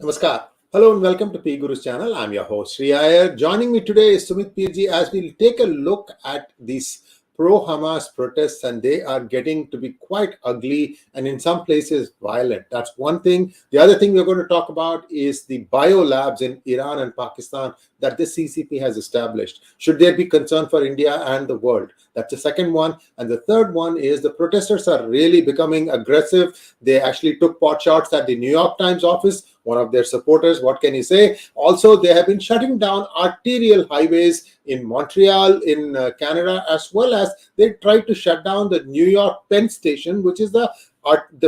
Namaskar. Hello and welcome to P Guru's channel. I'm your host Sri Iyer. Joining me today is Sumit as we'll take a look at these pro-Hamas protests, and they are getting to be quite ugly and in some places violent. That's one thing. The other thing we're going to talk about is the biolabs in Iran and Pakistan that the CCP has established. Should there be concern for India and the world? That's the second one. And the third one is the protesters are really becoming aggressive. They actually took pot shots at the New York Times office, one of their supporters. What can you say? Also, they have been shutting down arterial highways in Montreal, in Canada, as well as they tried to shut down the New York Penn Station, which is the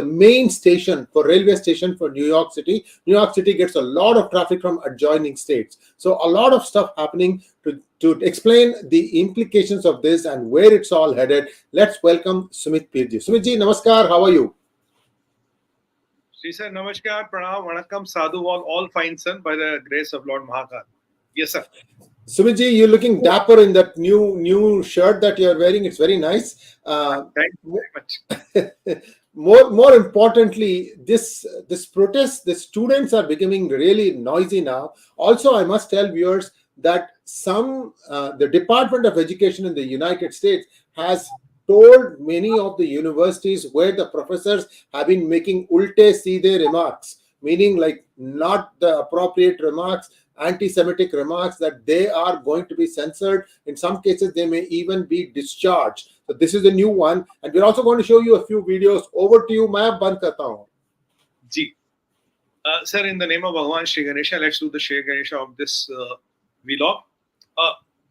main station for railway station for New York City. New York City gets a lot of traffic from adjoining states. So a lot of stuff happening. To explain the implications of this and where it's all headed, let's welcome Sumit Pirji. Sumitji, namaskar. How are you? Sri sir, namaskar, pranam, vanakkam, sadhu, all fine, sir, by the grace of Lord Mahakal. Yes, sir. Sumitji, you're looking dapper in that new shirt that you're wearing. It's very nice. Thank you very much. More importantly, this protest, the students are becoming really noisy now. Also, I must tell viewers that the Department of Education in the United States has told many of the universities where the professors have been making ulte-seedhe remarks, meaning like not the appropriate remarks, anti-Semitic remarks, that they are going to be censored. In some cases, they may even be discharged. So this is the new one. And we're also going to show you a few videos. Over to you. Main band karta hu. Ji. Sir, in the name of Bhagwan Shri Ganesha, let's do the Shri Ganesha of this vlog.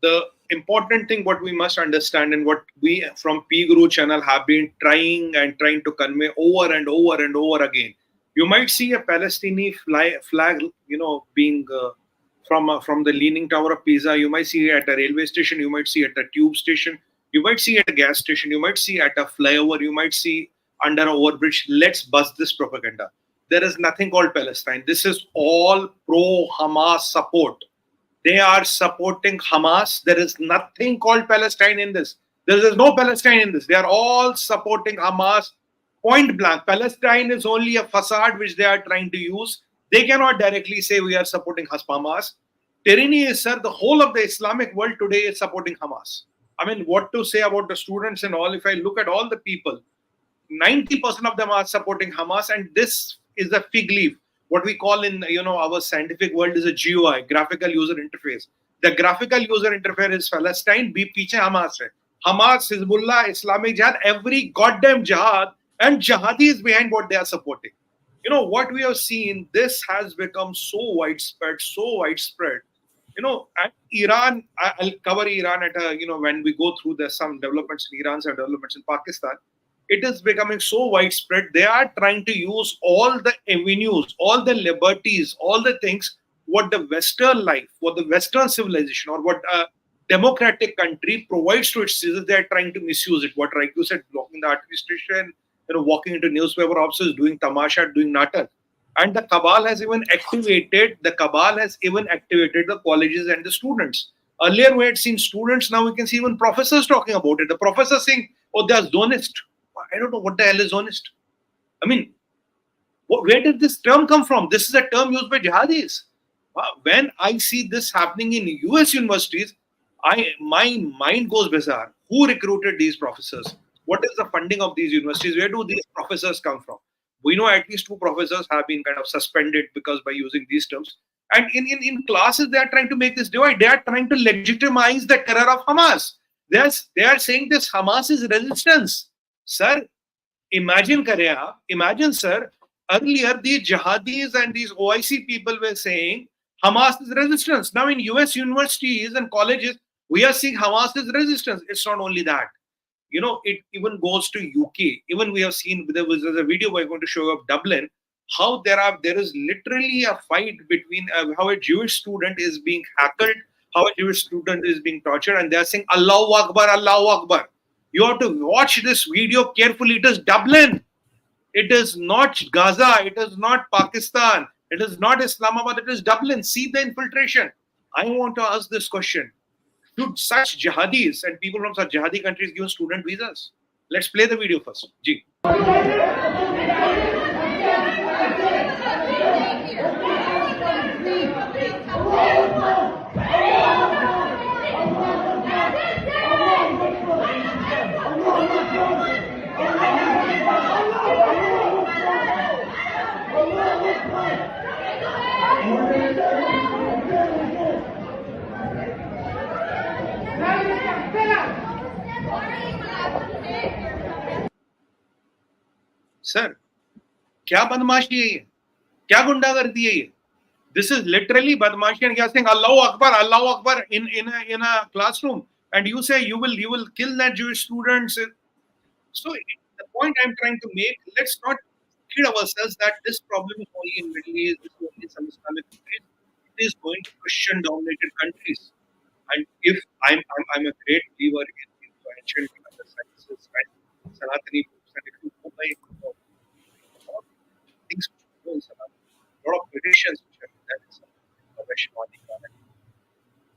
The important thing what we must understand and what we from P Guru channel have been trying to convey over and over again. You might see a Palestinian flag, being from the Leaning Tower of Pisa. You might see it at a railway station. You might see it at a tube station. You might see it at a gas station. You might see it at a flyover. You might see under an overbridge. Let's bust this propaganda. There is nothing called Palestine. This is all pro-Hamas support. They are supporting Hamas. There is nothing called Palestine in this. There is no Palestine in this. They are all supporting Hamas. Point blank. Palestine is only a facade which they are trying to use. They cannot directly say we are supporting Hamas. Tyranny is, sir, the whole of the Islamic world today is supporting Hamas. I mean, what to say about the students and all? If I look at all the people, 90% of them are supporting Hamas, and this is a fig leaf. What we call in our scientific world is a GUI, graphical user interface. The graphical user interface is Palestine. Bhi piche Hamas hai. Hamas, Hezbollah, Islamic Jihad, every goddamn jihad and jihadi is behind what they are supporting. What we have seen, this has become so widespread. At Iran, I'll cover Iran at when we go through there's some developments in Iran, some developments in Pakistan. It is becoming so widespread. They are trying to use all the avenues, all the liberties, all the things what the Western life, what the Western civilization, or what a democratic country provides to its citizens. They are trying to misuse it. What you said, blocking the artery station, walking into newspaper offices, doing tamasha, doing natak. And the cabal has even activated the colleges and the students. Earlier we had seen students, now we can see even professors talking about it. The professors saying, oh, they are Zonist. I don't know what the hell is Zonist. I mean, where did this term come from? This is a term used by jihadis. When I see this happening in US universities, my mind goes bizarre. Who recruited these professors? What is the funding of these universities? Where do these professors come from? We know at least 2 professors have been kind of suspended because by using these terms. And in classes, they are trying to make this divide. They are trying to legitimize the terror of Hamas. They are saying this Hamas is resistance. Sir, imagine, sir, earlier the jihadis and these OIC people were saying Hamas is resistance. Now in US universities and colleges, we are seeing Hamas is resistance. It's not only that. It even goes to UK. Even we have seen, there was a video we're going to show of Dublin, how there is literally a fight between how a Jewish student is being heckled, how a Jewish student is being tortured, and they are saying Allahu Akbar, Allahu Akbar. You have to watch this video carefully. It is Dublin. It is not Gaza. It is not Pakistan. It is not Islamabad. It is Dublin. See the infiltration. I want to ask this question. Should such jihadis and people from such jihadi countries give student visas? Let's play the video first. Ji. Sir, क्या बदमाशी है ये? क्या गुंडागर्दी है ये? This is literally badmashi, and you are saying Allahu Akbar in a classroom, and you say you will kill that Jewish students. So the point I'm trying to make, let's not kid ourselves that this problem is only in Middle East, this is only in some Islamic countries. It is going to Christian-dominated countries. And if I'm a great believer in ancient other sciences and Sanatani books, and if you go by things which go in Sanatani, a lot of traditions which are there in Sanatani,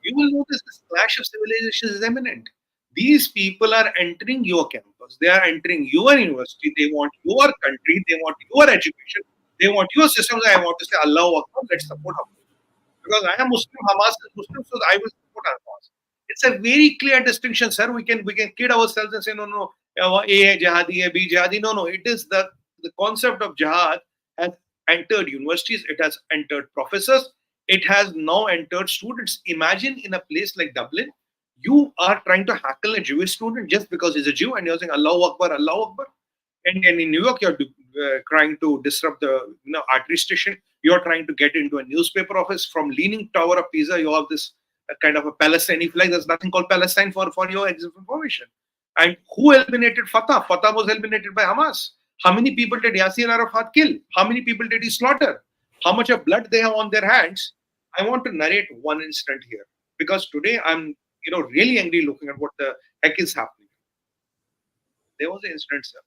you will notice this clash of civilizations is imminent. These people are entering your campus. They are entering your university. They want your country. They want your education. They want your systems. I want to say, Allahu Akbar, let's support Hamas. Because I am Muslim, Hamas is Muslim, so I will support Hamas. It's a very clear distinction, sir. We can kid ourselves and say, no, A jihadi, B jihadi. No. It is the concept of jihad has entered universities. It has entered professors. It has now entered students. Imagine in a place like Dublin, you are trying to hackle a Jewish student just because he's a Jew, and you're saying Allahu Akbar, Allahu Akbar. And in New York, you're trying to disrupt the artery station. You're trying to get into a newspaper office. From Leaning Tower of Pisa, you have this kind of a Palestinian flag. There's nothing called Palestine for your information. And who eliminated Fatah? Fatah was eliminated by Hamas. How many people did Yasser Arafat kill? How many people did he slaughter? How much of blood they have on their hands? I want to narrate one incident here, because today I'm really angry looking at what the heck is happening. There was an incident, sir.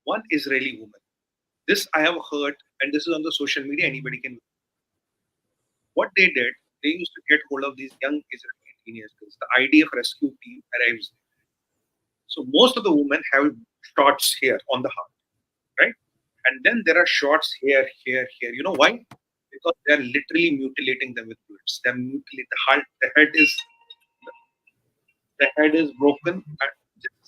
One Israeli woman. This I have heard, and this is on the social media. Anybody can. What they did, they used to get hold of these young Israeli teenagers. The IDF rescue team arrives. So most of the women have shots here on the heart, right? And then there are shots here. You know why? Because they are literally mutilating them with bullets. They mutilate the heart. The head is broken. Just a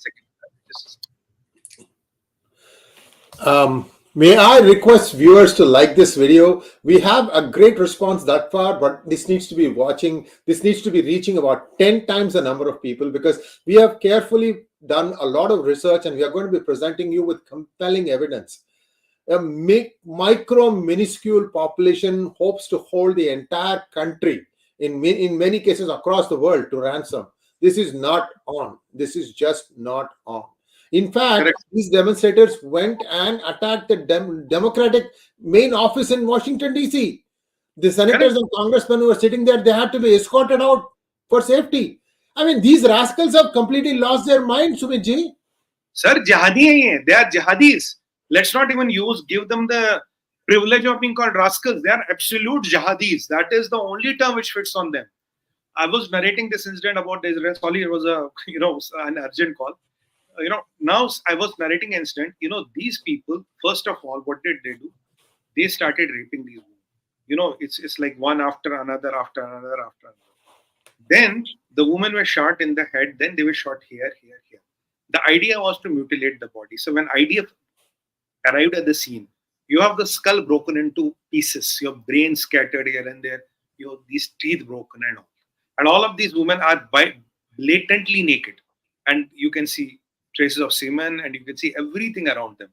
second. May I request viewers to like this video? We have a great response that far, but this needs to be reaching about 10 times the number of people, because we have carefully done a lot of research and we are going to be presenting you with compelling evidence. A minuscule population hopes to hold the entire country, in many cases across the world, to ransom. This is not on. This is just not on. In fact, correct, these demonstrators went and attacked the Democratic main office in Washington, D.C. The senators and congressmen who were sitting there, they had to be escorted out for safety. I mean, these rascals have completely lost their mind, Sumit ji. Sir, jihadi, they are jihadis. Let's not even give them the privilege of being called rascals. They are absolute jihadis. That is the only term which fits on them. I was narrating this incident about the Israel. Sorry, it was an urgent call. Now I was narrating an incident. These people, first of all, what did they do? They started raping these women. It's like one after another. Then the women were shot in the head. Then they were shot here. The idea was to mutilate the body. So when IDF arrived at the scene, you have the skull broken into pieces, your brain scattered here and there, these teeth broken and all. And all of these women are blatantly naked. And you can see traces of semen, and you can see everything around them.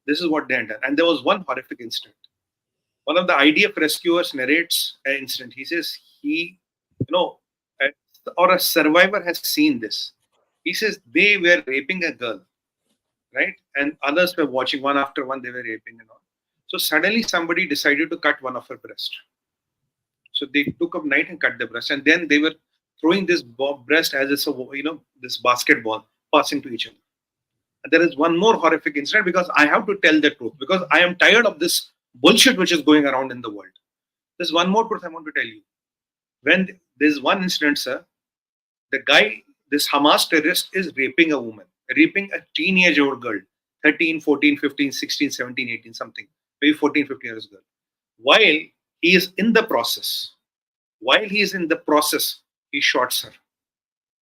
This is what they had done. And there was one horrific incident. One of the IDF rescuers narrates an incident. He says or a survivor has seen this. He says they were raping a girl, right? And others were watching, one after one, they were raping and all. So suddenly somebody decided to cut one of her breast. So they took a knife and cut the breast, and then they were throwing this breast as it's a, this basketball passing to each other. And there is one more horrific incident, because I have to tell the truth, because I am tired of this bullshit which is going around in the world. There's one more truth I want to tell you. When there's one incident, sir, the guy, this Hamas terrorist, is raping a woman, raping a teenage-old girl, 13, 14, 15, 16, 17, 18, something, maybe 14, 15 years girl. While he is in the process, he shoots her.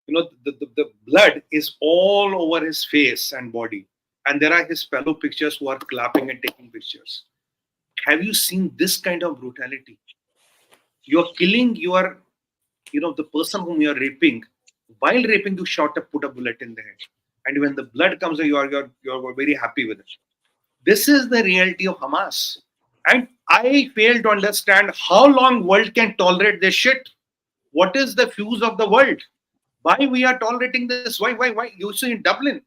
The blood is all over his face and body. And there are his fellow pictures who are clapping and taking pictures. Have you seen this kind of brutality? You're killing the person whom you're raping. While raping, you put a bullet in the head. And when the blood comes, you're very happy with it. This is the reality of Hamas. And I fail to understand how long world can tolerate this shit. What is the fuse of the world? Why we are tolerating this? Why? You see in Dublin,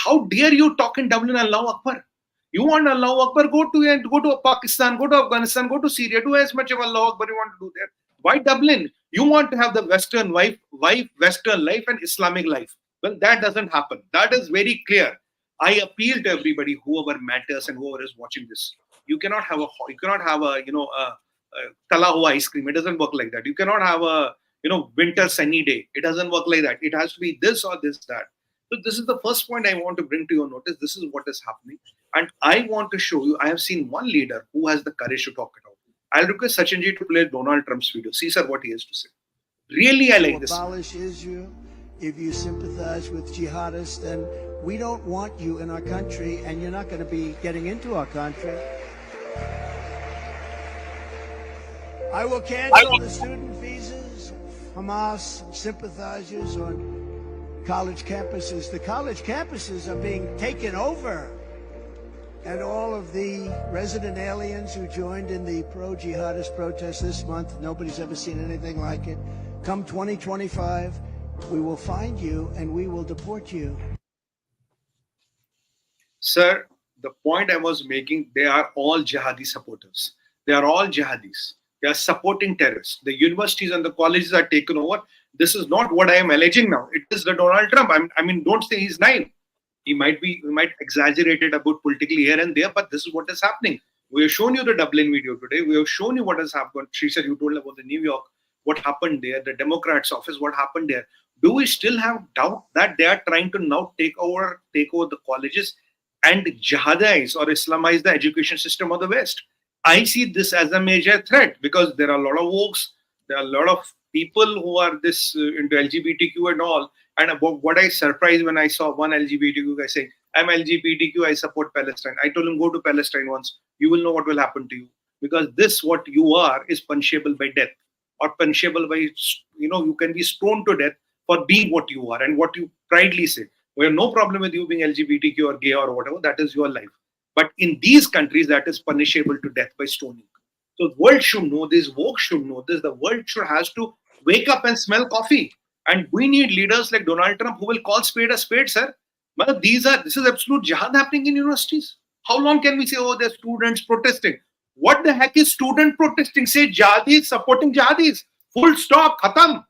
how dare you talk in Dublin, Allahu Akbar? You want Allahu Akbar, go to Pakistan, go to Afghanistan, go to Syria, do as much of Allahu Akbar you want to do there. Why Dublin? You want to have the Western Western life and Islamic life. Well, that doesn't happen. That is very clear. I appeal to everybody, whoever matters and whoever is watching this. You cannot have a Talahu ice cream. It doesn't work like that. You cannot have a winter sunny day. It doesn't work like that. It has to be this or this, that. So this is the first point I want to bring to your notice. This is what is happening. And I want to show you, I have seen one leader who has the courage to talk it out. I'll request Sachinji to play Donald Trump's video. See, sir, what he has to say. Really, I like this. Abolish Israel. If you sympathize with jihadists, then we don't want you in our country, and you're not going to be getting into our country. I will cancel the student visas, Hamas sympathizers on college campuses. The college campuses are being taken over. And all of the resident aliens who joined in the pro-jihadist protest this month, nobody's ever seen anything like it. Come 2025, we will find you and we will deport you. Sir, the point I was making, they are all jihadi supporters. They are all jihadis. They are supporting terrorists. The universities and the colleges are taken over. This is not what I am alleging now. It is the Donald Trump. I mean, don't say he's naive. We might exaggerate it about politically here and there, but this is what is happening. We have shown you the Dublin video today. We have shown you what has happened. She said you told about the New York, what happened there, the Democrats' office, what happened there. Do we still have doubt that they are trying to now take over the colleges and jihadize or Islamize the education system of the West? I see this as a major threat, because there are a lot of wokes, there are a lot of people who are into LGBTQ and all. And about what I surprised when I saw one LGBTQ guy saying, I'm LGBTQ, I support Palestine. I told him, go to Palestine once. You will know what will happen to you. Because what you are is punishable by death, or punishable by, you can be stoned to death for being what you are and what you proudly say. We have no problem with you being LGBTQ or gay or whatever. That is your life. But in these countries, that is punishable to death by stoning. So the world should know this. Woke should know this. The world has to wake up and smell coffee. And we need leaders like Donald Trump who will call spade a spade, sir. This is absolute jihad happening in universities. How long can we say, oh, there's students protesting? What the heck is student protesting? Say jihadis supporting jihadis. Full stop. Khatam.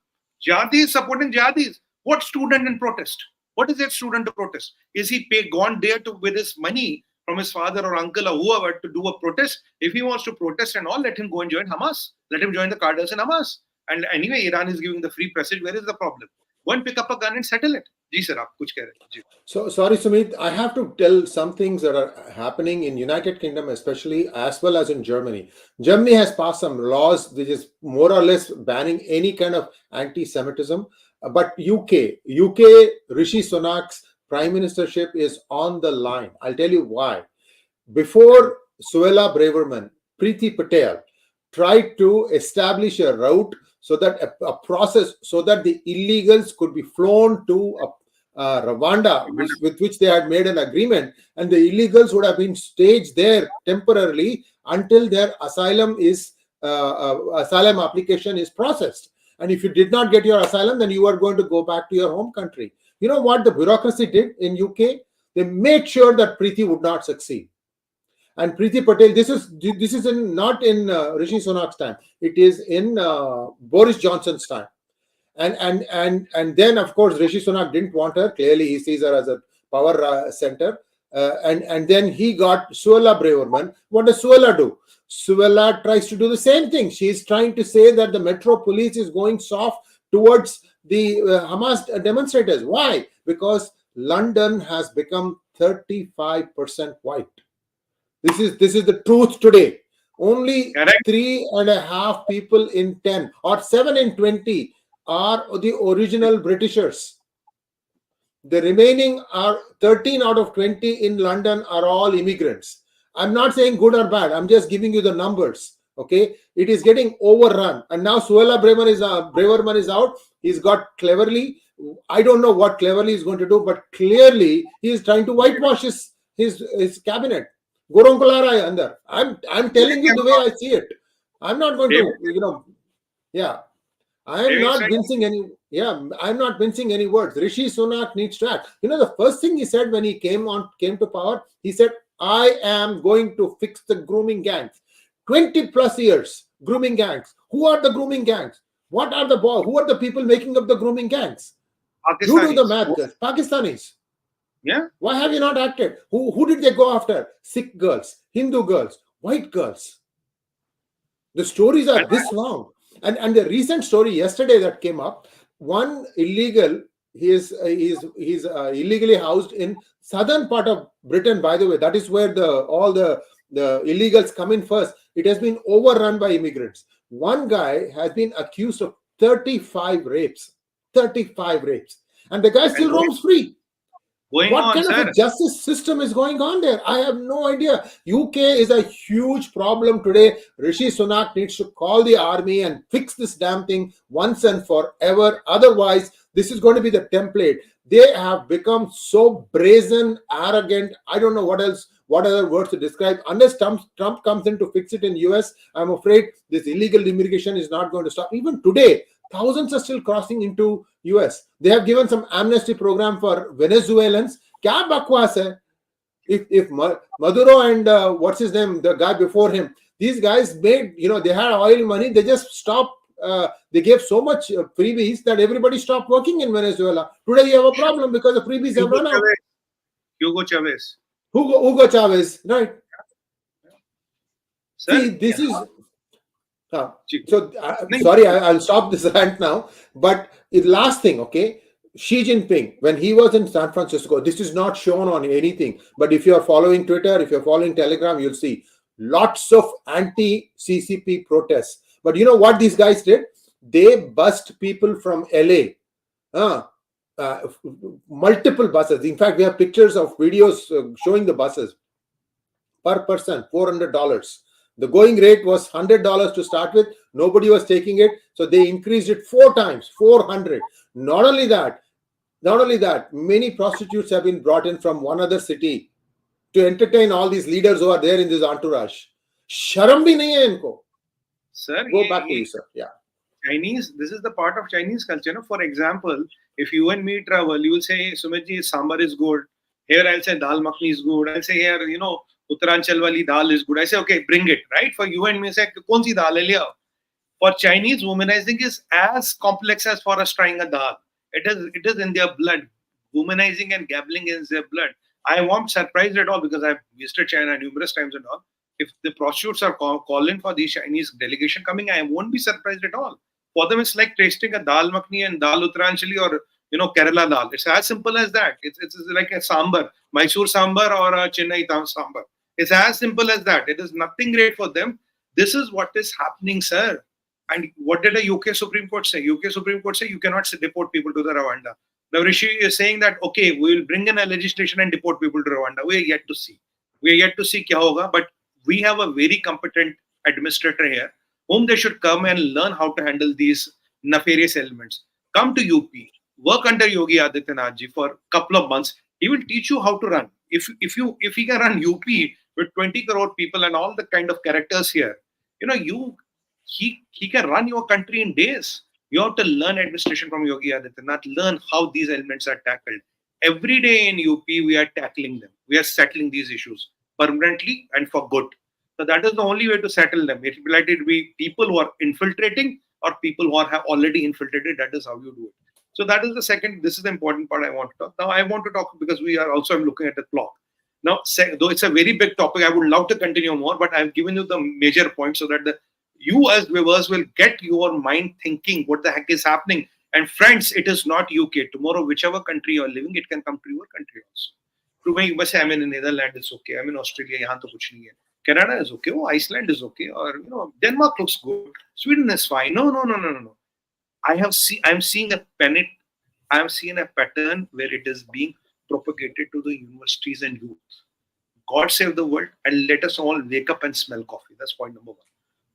Jihadis supporting jihadis. What student in protest? What is that student to protest? Is he gone there with his money from his father or uncle or whoever to do a protest? If he wants to protest and all, let him go and join Hamas. Let him join the Qaddas in Hamas. And anyway, Iran is giving the free passage. Where is the problem? Go and pick up a gun and settle it. Ji sir, aap kuch keh rahe hain. So sorry, Sumit, I have to tell some things that are happening in United Kingdom, especially, as well as in Germany. Germany has passed some laws which is more or less banning any kind of anti-Semitism. But UK, Rishi Sunak's prime ministership is on the line. I'll tell you why. Before Suella Braverman, Preeti Patel tried to establish a route so that a process so that the illegals could be flown to Rwanda, with which they had made an agreement, and the illegals would have been staged there temporarily until their asylum application is processed. And if you did not get your asylum, then you are going to go back to your home country. You know what the bureaucracy did in UK? They made sure that Preeti would not succeed. And Preeti Patel, this is not in Rishi Sunak's time. It is in Boris Johnson's time. And then of course Rishi Sunak didn't want her. Clearly he sees her as a power center. And then he got Suella Braverman. What does Suella do? Suella tries to do the same thing. She's trying to say that the Metro Police is going soft towards the Hamas demonstrators. Why? Because London has become 35% white. This is the truth today. Only Correct. 3.5 people in 10 or 7 in 20 are the original Britishers. The remaining are 13 out of 20 in London are all immigrants. I'm not saying good or bad. I'm just giving you the numbers. Okay, it is getting overrun, and now Suella Braverman is out. He's got cleverly. I don't know what cleverly he's going to do, but clearly he is trying to whitewash his cabinet. Gorong Kolara andar. I'm telling you the way I see it. I'm not going to, yeah. I'm not mincing any words. Rishi Sunak needs to act. The first thing he said when he came to power, he said, I am going to fix the grooming gangs. 20 plus years, grooming gangs. Who are the grooming gangs? Who are the people making up the grooming gangs? You do the math, guys. Pakistanis. Yeah. Why have you not acted? Who did they go after? Sikh girls, Hindu girls, white girls. The stories are this long. And the recent story yesterday that came up, one illegal, he is illegally housed in southern part of Britain, by the way. That is where all the illegals come in first. It has been overrun by immigrants. One guy has been accused of 35 rapes. 35 rapes. And the guy still roams free. What kind of a justice system is going on there? I have no idea. UK is a huge problem today. Rishi Sunak needs to call the army and fix this damn thing once and forever. Otherwise, this is going to be the template. They have become so brazen, arrogant. I don't know what other words to describe. Unless Trump comes in to fix it in US, I'm afraid this illegal immigration is not going to stop. Even today, thousands are still crossing into US. They have given some amnesty program for Venezuelans. Kya bakwas hai? If Maduro and what's his name, the guy before him, these guys made, they had oil money. They just stopped. They gave so much freebies that everybody stopped working in Venezuela. Today you have a problem because the freebies have run out. Hugo Chavez. Hugo Chavez, right? Sir, see, this is. Sorry, I'll stop this rant now. But the last thing, okay, Xi Jinping, when he was in San Francisco, this is not shown on anything. But if you're following Twitter, if you're following Telegram, you'll see lots of anti-CCP protests. But you know what these guys did? They bussed people from LA. Multiple buses. In fact, we have pictures of videos showing the buses. Per person, $400. The going rate was $100 to start with. Nobody was taking it. So they increased it 4 times, 400. Not only that, many prostitutes have been brought in from one other city to entertain all these leaders who are there in this entourage. Sharam bhi nahi hai inko. Sir, go back to you, sir. Yeah. Chinese, this is the part of Chinese culture. For example, if you and me travel, you will say, Sumitji, sambar is good. Here I'll say dal makhni is good. I'll say here, Uttaranchal wali dal is good. I say, okay, bring it, right? For you and me, say, kaun si dal hai liya? For Chinese, womanizing is as complex as for us trying a dal. It is in their blood. Womanizing and gabbling is their blood. I won't surprised at all because I've visited China numerous times and all. If the prostitutes are calling for the Chinese delegation coming, I won't be surprised at all. For them, it's like tasting a dal makhni and dal utranchali or Kerala dal. It's as simple as that. It's like a sambar, Mysore sambar or a Chennai sambar. It's as simple as that. It is nothing great for them. This is what is happening, sir. And what did the UK Supreme Court say? UK Supreme Court say you cannot deport people to the Rwanda. Now Rishi is saying that, okay, we will bring in a legislation and deport people to Rwanda. We are yet to see. Kya hoga. But we have a very competent administrator here whom they should come and learn how to handle these nefarious elements. Come to UP, work under Yogi Adityanath ji for a couple of months. He will teach you how to run. If he can run UP with 20 crore people and all the kind of characters here, he can run your country in days. You have to learn administration from Yogi Adityanath, learn how these elements are tackled. Every day in UP, we are tackling them. We are settling these issues permanently and for good. So that is the only way to settle them. It will be people who are infiltrating or people who have already infiltrated. That is how you do it. So that is the second. This is the important part I want to talk. Now I want to talk because we are also looking at the clock. Now, though it's a very big topic, I would love to continue more, but I've given you the major points so that you as viewers will get your mind thinking what the heck is happening. And friends, it is not UK. Tomorrow, whichever country you're living, it can come to your country also. Today, you must say, I'm in Netherlands, it's okay. I'm in Australia, yahan to kuch nahi hai. Canada is okay. Oh, Iceland is okay. Or, Denmark looks good. Sweden is fine. No. I'm seeing a pattern where it is being propagated to the universities and youth. God save the world and let us all wake up and smell coffee. That's point number one.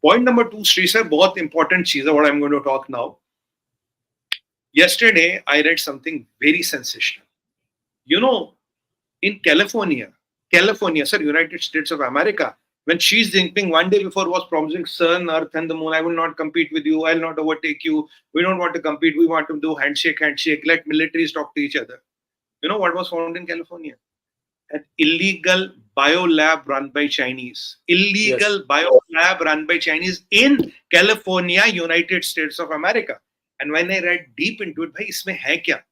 Point number two, Sri sir, बहुत important चीज़ है what I'm going to talk now. Yesterday, I read something very sensational. In California, sir, United States of America, when Xi Jinping one day before was promising sun, earth and the moon, I will not compete with you, I will not overtake you, we don't want to compete, we want to do handshake, let militaries talk to each other. You know what was found in California? An illegal biolab run by Chinese. Biolab run by Chinese in California, United States of America. And when I read deep into it, bhai, isme hai kya?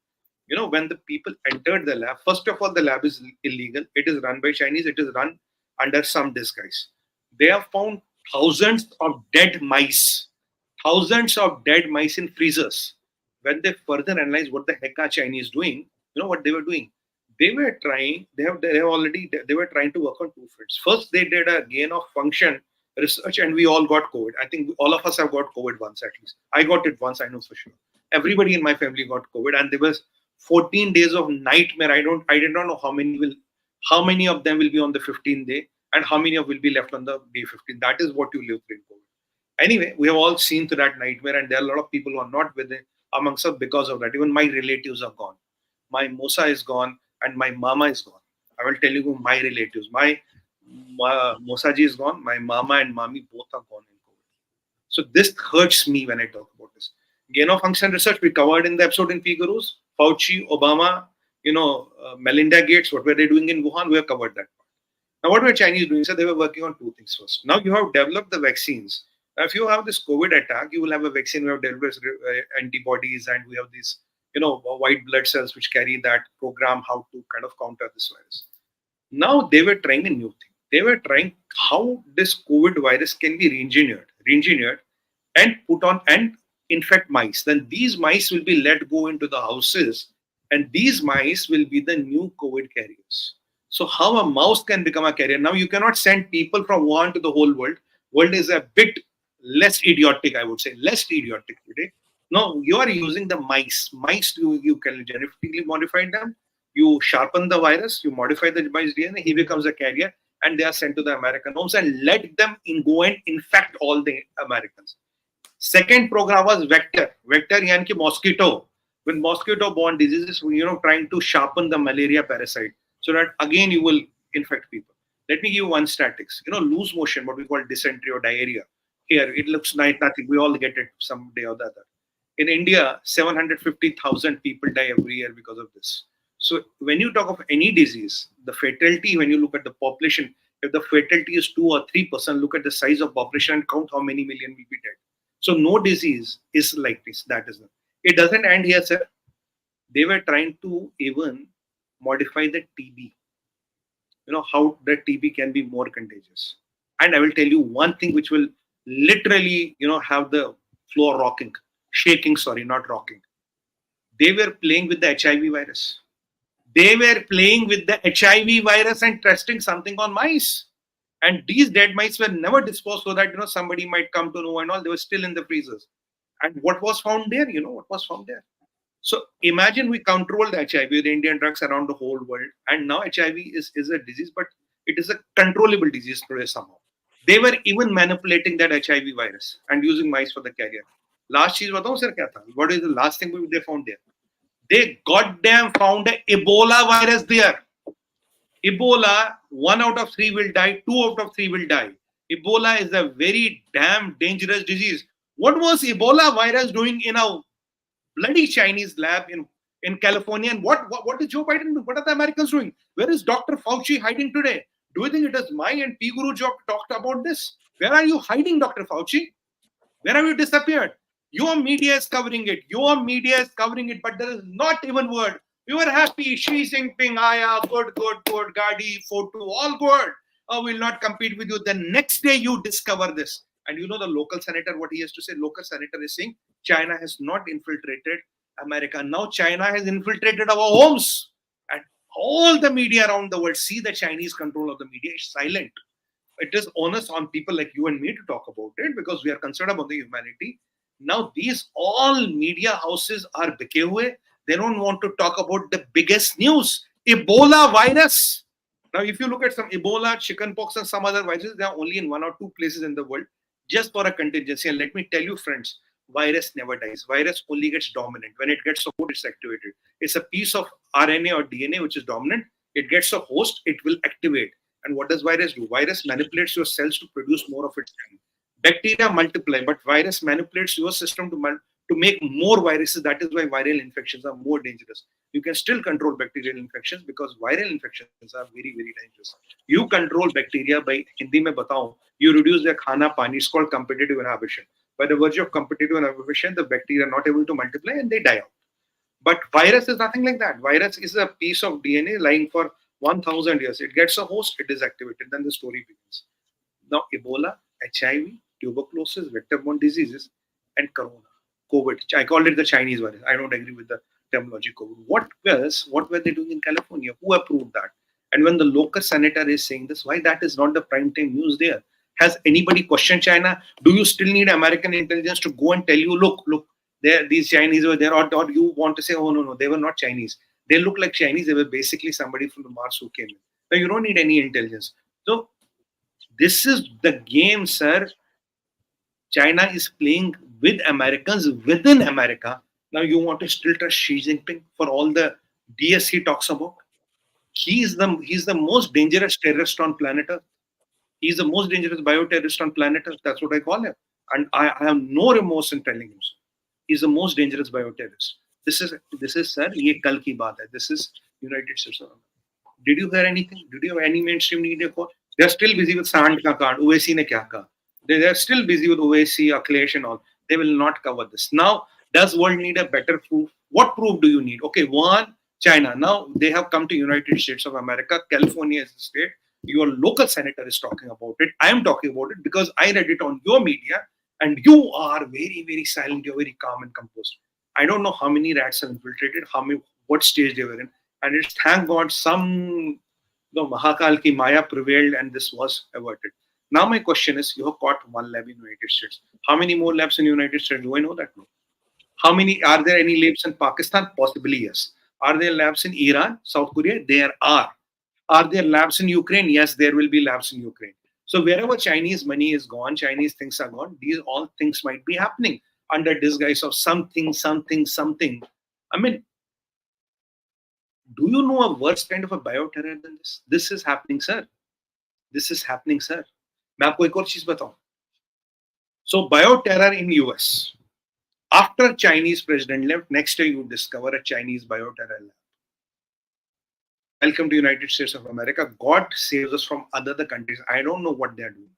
When the people entered the lab, first of all, the lab is illegal. It is run by Chinese. It is run under some disguise. They have found thousands of dead mice in freezers. When they further analyze what the heck are Chinese doing, what they were doing? They were trying to work on two fronts. First, they did a gain of function research and we all got COVID. I think all of us have got COVID once at least. I got it once, I know for sure. Everybody in my family got COVID and there was 14 days of nightmare. I did not know how many of them will be on the 15th day and how many will be left on the day 15. That is what you live in COVID. Anyway, we have all seen through that nightmare and there are a lot of people who are not with it amongst us because of that. Even my relatives are gone. My Mosa is gone and my Mama is gone. I will tell you my relatives. My Mosaji is gone. My Mama and Mami both are gone in COVID. So this hurts me when I talk about this. Gain of function research we covered in the episode in P Gurus. Fauci, Obama, Melinda Gates, what were they doing in Wuhan? We have covered that part. Now, what were Chinese doing? So they were working on two things first. Now you have developed the vaccines. Now, if you have this COVID attack, you will have a vaccine. We have developed antibodies and we have these, white blood cells which carry that program how to kind of counter this virus. Now they were trying a new thing. They were trying how this COVID virus can be re-engineered and put on and infect mice. Then these mice will be let go into the houses and these mice will be the new COVID carriers. So how a mouse can become a carrier? Now you cannot send people from Wuhan to the whole world. World is a bit less idiotic, I would say. Less idiotic today. No, you are using the mice. Mice, you can genetically modify them. You sharpen the virus, you modify the mice DNA, he becomes a carrier and they are sent to the American homes and let them go and infect all the Americans. Second program was vector. Vector yani ki mosquito. With mosquito-borne diseases, trying to sharpen the malaria parasite so that again you will infect people. Let me give you one statistics. Loose motion, what we call dysentery or diarrhea. Here, it looks like nothing. We all get it someday or the other. In India, 750,000 people die every year because of this. So when you talk of any disease, the fatality, when you look at the population, if the fatality is 2 or 3%, look at the size of population and count how many million will be dead. So no disease is like this. That is not. It doesn't end here, sir. They were trying to even modify the TB. How the TB can be more contagious. And I will tell you one thing which will literally, have the floor rocking. Shaking, sorry, not rocking. They were playing with the HIV virus. They were playing with the HIV virus and testing something on mice. And these dead mice were never disposed so that, somebody might come to know and all. They were still in the freezers. And what was found there? What was found there? So imagine we control the HIV with Indian drugs around the whole world. And now HIV is a disease, but it is a controllable disease today somehow. They were even manipulating that HIV virus and using mice for the carrier. Last cheez batao sir kya tha? What is the last thing they found there? They goddamn found an Ebola virus there. Ebola, 1 out of 3 will die, 2 out of 3 will die. Ebola is a very damn dangerous disease. What was Ebola virus doing in a bloody Chinese lab in California? And what is Joe Biden doing? What are the Americans doing? Where is Dr. Fauci hiding today? Do you think it is my and P Guru job to talk about this? Where are you hiding, Dr. Fauci? Where have you disappeared? Your media is covering it. Your media is covering it, but there is not even word. You are happy. Xi Jinping, Aya, good, Gadi, photo, all good. Oh, will not compete with you. The next day you discover this. And you know the local senator, what he has to say? Local senator is saying China has not infiltrated America. Now China has infiltrated our homes. And all the media around the world see the Chinese control of the media is silent. It is onus on people like you and me to talk about it because we are concerned about the humanity. Now, these all media houses are bike hue. They don't want to talk about the biggest news, Ebola virus. Now, if you look at some Ebola, chickenpox, and some other viruses, they are only in 1 or 2 places in the world just for a contingency. And let me tell you, friends, virus never dies. Virus only gets dominant. When it gets a host, it's activated. It's a piece of RNA or DNA which is dominant. It gets a host, it will activate. And what does virus do? Virus manipulates your cells to produce more of its kind. Bacteria multiply, but virus manipulates your system to make more viruses. That is why viral infections are more dangerous. You can still control bacterial infections because viral infections are very, very dangerous. You control bacteria by, Hindi mein batao, you reduce their khana pani. It's called competitive inhibition. By the virtue of competitive inhibition, the bacteria are not able to multiply and they die out. But virus is nothing like that. Virus is a piece of DNA lying for 1,000 years. It gets a host, it is activated, then the story begins. Now, Ebola, HIV, tuberculosis, vector-borne diseases, and Corona, COVID. I called it the Chinese virus. I don't agree with the terminology COVID. What were they doing in California? Who approved that? And when the local senator is saying this, why that is not the prime time news there? Has anybody questioned China? Do you still need American intelligence to go and tell you, look, these Chinese were there, or you want to say, oh, no, they were not Chinese. They look like Chinese. They were basically somebody from the Mars who came in. Now, you don't need any intelligence. So, this is the game, sir. China is playing with Americans within America. Now, you want to still trust Xi Jinping for all the DS he talks about? He's the most dangerous terrorist on planet Earth. He's the most dangerous bioterrorist on planet Earth. That's what I call him. And I have no remorse in telling him so. He's the most dangerous bioterrorist. This is sir, ye kal ki baat hai. This is United States of America. Did you hear anything? Did you have any mainstream media call? They're still busy with Sand ka card. Owaisi ne kya kaha? They're still busy with Owaisi, Akhilesh and all. They will not cover this. Now, does world need a better proof? What proof do you need? Okay, Wuhan, China. Now, they have come to United States of America. California is the state. Your local senator is talking about it. I am talking about it because I read it on your media and you are very, very silent. You're very calm and composed. I don't know how many rats have infiltrated, what stage they were in. And it's thank God some Mahakal ki Maya prevailed and this was averted. Now my question is, you have caught one lab in United States. How many more labs in United States? Do I know that? No. How many? Are there any labs in Pakistan? Possibly yes. Are there labs in Iran, South Korea? There are. Are there labs in Ukraine? Yes, there will be labs in Ukraine. So wherever Chinese money is gone, Chinese things are gone, these all things might be happening under disguise of something. I mean, do you know a worse kind of a bioterror than this? This is happening, sir. This is happening, sir. मैं आपको एक और चीज बताऊं. So bioterror in US. After Chinese president left, next day you discover a Chinese bioterror lab. Welcome to United States of America. God saves us from other countries. I don't know what they are doing.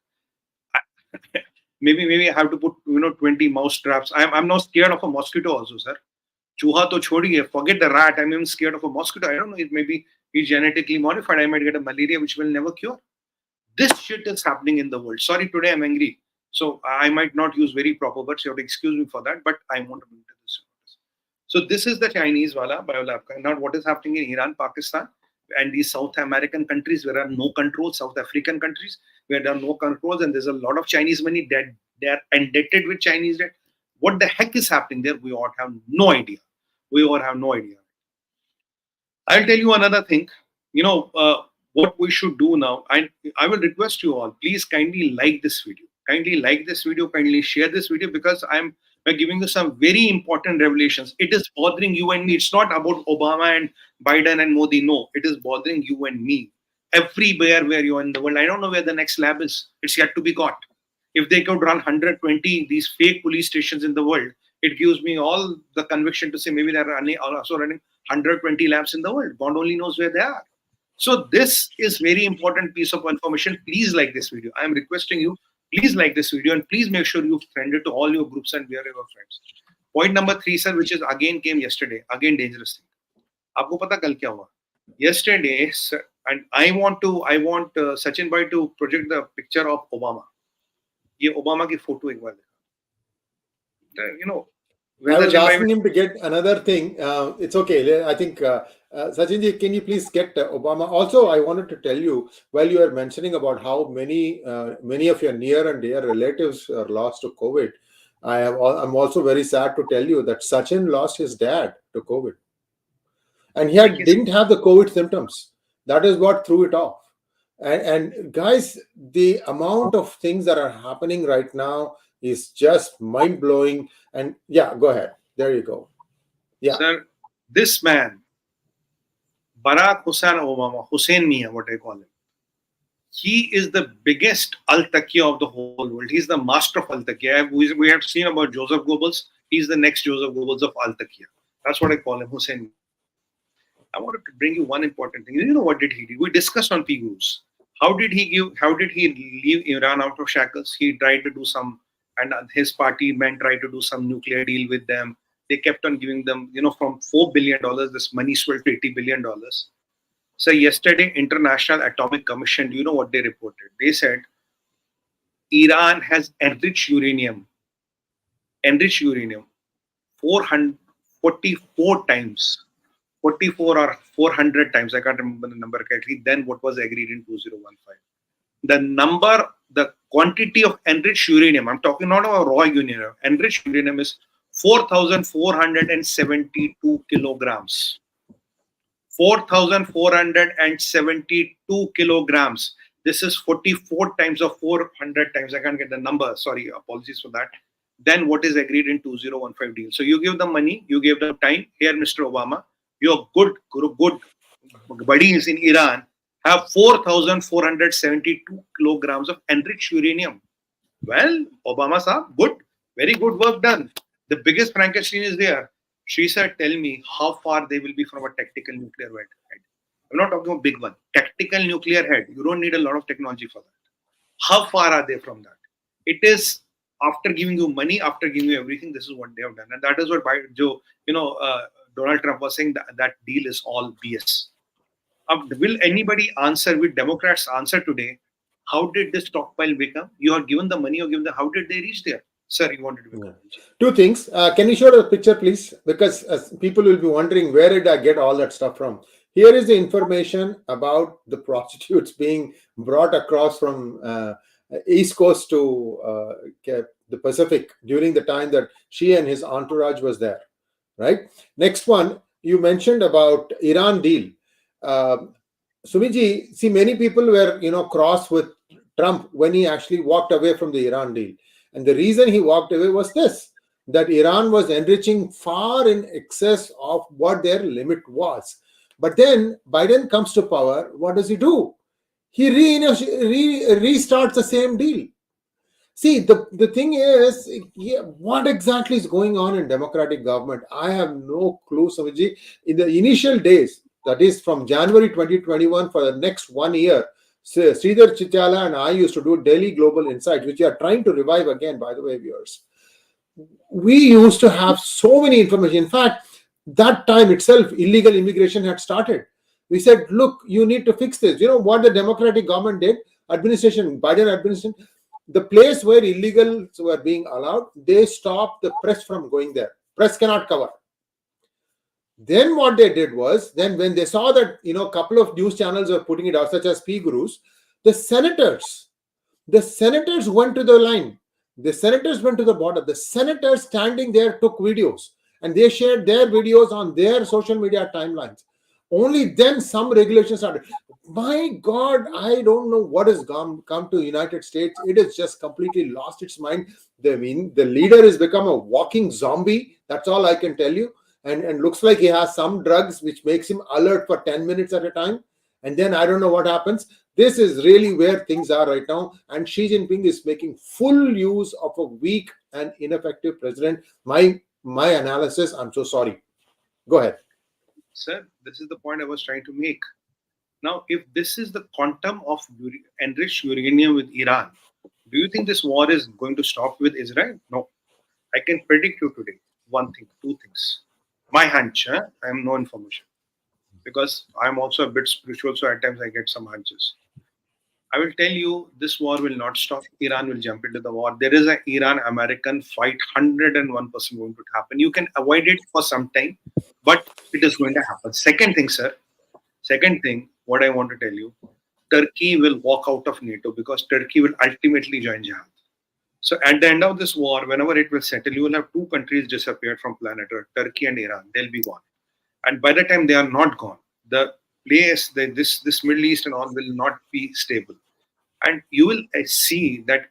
maybe I have to put 20 mouse traps. I'm now scared of a mosquito also, sir. Chuha to chhodiye, forget the rat. I'm even scared of a mosquito. I don't know. It may be genetically modified. I might get a malaria which will never cure. This shit is happening in the world. Sorry, today I'm angry. So I might not use very proper words. You have to excuse me for that. But I want to bring to this. So this is the Chinese wala biolab. Now what is happening in Iran, Pakistan, and these South American countries where there are no controls, South African countries where there are no controls, and there's a lot of Chinese money that they are indebted with Chinese debt. What the heck is happening there? We all have no idea. I'll tell you another thing. What we should do now. I will request you all, please kindly like this video. Kindly share this video because we're giving you some very important revelations. It is bothering you and me. It's not about Obama and Biden and Modi. No, it is bothering you and me. Everywhere where you are in the world. I don't know where the next lab is. It's yet to be got. If they could run 120 these fake police stations in the world, it gives me all the conviction to say maybe they're also running 120 labs in the world. God only knows where they are. So this is very important piece of information. Please like this video. I am requesting you Please like this video and please make sure you send it to all your groups and wherever your friends. Point number 3, sir, which is again came yesterday. Again dangerous thing. आपको पता कल क्या हुआ? Yesterday, sir, and I want Sachin bhai to project the picture of Obama. ये Obama की photo एक बार देखा. You know, I was asking him to get another thing. It's okay. I think, Sachinji, can you please get Obama? Also, I wanted to tell you, while you were mentioning about how many of your near and dear relatives are lost to COVID, I'm also very sad to tell you that Sachin lost his dad to COVID. And he didn't have the COVID symptoms. That is what threw it off. And guys, the amount of things that are happening right now is just mind-blowing. And yeah, go ahead. There you go. Yeah. Sir, this man, Barack Hussein Obama, Hussein Mia, what I call him, he is the biggest al-Taqiyya of the whole world. He's the master of al-Taqiyya. We have seen about Joseph Goebbels. He's the next Joseph Goebbels of al-Taqiyya. That's what I call him, Hussein Mia. I wanted to bring you one important thing. You know what did he do? We discussed on P-Gurus. How did he leave Iran out of shackles? He tried to do some, and his party men tried to do some nuclear deal with them. They kept on giving them, from $4 billion, this money swelled to $80 billion. So yesterday, International Atomic Commission, do you know what they reported? They said, Iran has enriched uranium 444 times. 44 or 400 times, I can't remember the number correctly, than what was agreed in 2015. The quantity of enriched uranium, I'm talking not about raw uranium, enriched uranium is 4,472 kilograms. 4,472 kilograms. This is 44 times or 400 times, I can't get the number, sorry, apologies for that. Then what is agreed in 2015 deal. So you give them money, you give them time. Here, Mr. Obama, your good buddies in Iran have 4,472 kilograms of enriched uranium. Well, Obama saab, good, very good work done. The biggest Frankenstein is there. She said, tell me how far they will be from a tactical nuclear head. I'm not talking about big one. Tactical nuclear head. You don't need a lot of technology for that. How far are they from that? It is after giving you money, after giving you everything, this is what they have done. And that is what Donald Trump was saying that deal is all BS. Will anybody answer? Will Democrats answer today? How did this stockpile become? You are given the money, how did they reach there? Sir, you wanted to become. Two things. Can you show the picture, please? Because people will be wondering, where did I get all that stuff from? Here is the information about the prostitutes being brought across from East Coast to the Pacific during the time that she and his entourage was there. Right. Next one, you mentioned about Iran deal. Sumiji, see, many people were, cross with Trump when he actually walked away from the Iran deal. And the reason he walked away was this, that Iran was enriching far in excess of what their limit was. But then Biden comes to power. What does he do? He restarts the same deal. See, the thing is, what exactly is going on in democratic government? I have no clue, Samiji. In the initial days, that is from January 2021 for the next 1 year, Sridhar Chitala and I used to do Daily Global Insights, which we are trying to revive again, by the way, viewers. We used to have so many information. In fact, that time itself, illegal immigration had started. We said, look, you need to fix this. You know what the democratic government did? Biden administration, the place where illegals were being allowed, they stopped the press from going there. Press cannot cover. Then what they did was, then when they saw that, a couple of news channels were putting it out, such as P-Gurus, the senators went to the line. The senators went to the border. The senators standing there took videos and they shared their videos on their social media timelines. Only then some regulations started. My God, I don't know what has come to United States. It has just completely lost its mind. The leader has become a walking zombie. That's all I can tell you. And looks like he has some drugs which makes him alert for 10 minutes at a time. And then I don't know what happens. This is really where things are right now. And Xi Jinping is making full use of a weak and ineffective president. My analysis, I'm so sorry. Go ahead. Sir, this is the point I was trying to make. Now, if this is the quantum of enriched uranium with Iran, Do you think this war is going to stop with Israel? No. I can predict you today one thing, two things. My hunch, I have no information because I'm also a bit spiritual, so at times I get some hunches. I will tell you, this war will not stop. Iran will jump into the war. There is an Iran-American fight, 101% going to happen. You can avoid it for some time, but it is going to happen. Second thing, sir. Second thing, what I want to tell you, Turkey will walk out of NATO because Turkey will ultimately join jihad. So at the end of this war, whenever it will settle, you will have two countries disappeared from planet Earth, Turkey and Iran. They'll be gone. And by the time they are not gone, the place, this Middle East and all will not be stable. And you will see that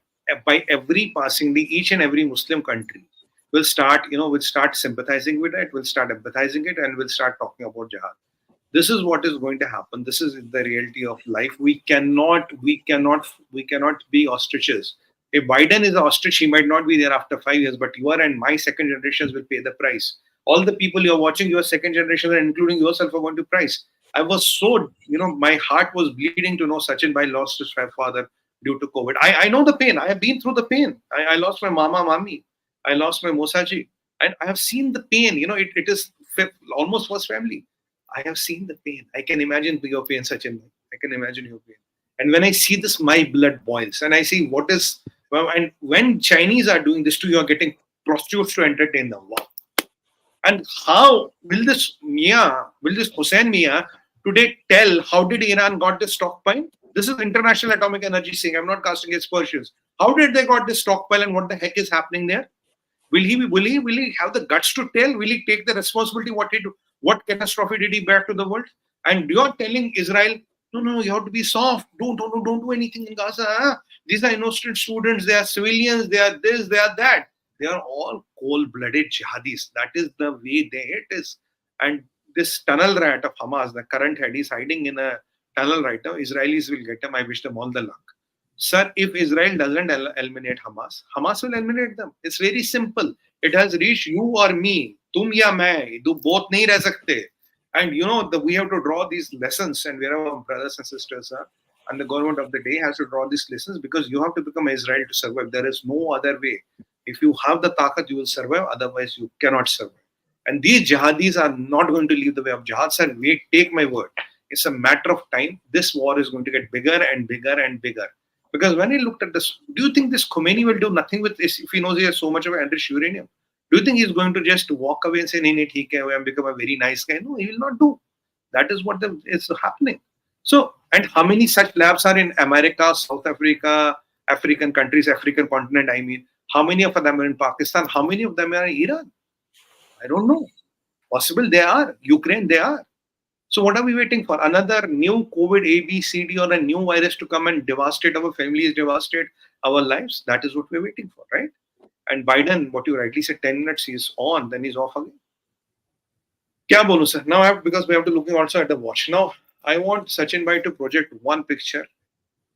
by every passing day, each and every Muslim country will start sympathizing with it, will start empathizing it, and will start talking about jihad. This is what is going to happen. This is the reality of life. We cannot be ostriches. If Biden is an ostrich, he might not be there after 5 years, but you are and my second generations will pay the price. All the people you are watching, your second generation, including yourself, are going to price. I was so, my heart was bleeding to know Sachin Bhai lost his father due to COVID. I know the pain. I have been through the pain. I lost my mama, mami. I lost my Mosaji. And I have seen the pain. It is almost first family. I have seen the pain. I can imagine your pain, Sachin. I can imagine your pain. And when I see this, my blood boils. And I see and when Chinese are doing this too, you are getting prostitutes to entertain them. Wow. And how will this Hussein Mia today tell how did Iran got this stockpile? This is International Atomic Energy saying, I'm not casting aspersions. How did they got this stockpile and what the heck is happening there? Will he have the guts to tell? Will he take the responsibility? What catastrophe did he bear to the world? And you are telling Israel, no, you have to be soft. Don't do anything in Gaza. Huh? These are innocent students. They are civilians. They are this. They are that. They are all cold-blooded jihadis. That is the way it is. And this tunnel rat of Hamas, the current head, is hiding in a tunnel right now. Israelis will get him. I wish them all the luck. Sir, if Israel doesn't eliminate Hamas, Hamas will eliminate them. It's very simple. It has reached you or me. Tum ya main. Do both nahi reh sakte. And we have to draw these lessons, and wherever our brothers and sisters are, and the government of the day has to draw these lessons because you have to become Israel to survive. There is no other way. If you have the taqat, you will survive. Otherwise, you cannot survive. And these jihadis are not going to leave the way of jihad. Sir, wait, take my word. It's a matter of time. This war is going to get bigger and bigger and bigger. Because when he looked at this, do you think this Khomeini will do nothing with this if he knows he has so much of enriched uranium? Do you think he's going to just walk away and say, "Nee, theek hai, and become a very nice guy"? No, he will not do. That is what is happening. So, and how many such labs are in America, South Africa, African countries, African continent, I mean? How many of them are in Pakistan? How many of them are in Iran? I don't know. Possible they are. Ukraine, they are. So what are we waiting for? Another new COVID A, B, C, D or a new virus to come and devastate our families, devastate our lives? That is what we're waiting for, right? And Biden, what you rightly said, 10 minutes he's on, then he's off again. Kya bolu, sir? Now, because we have to look also at the watch. Now, I want Sachin Bhai to project one picture,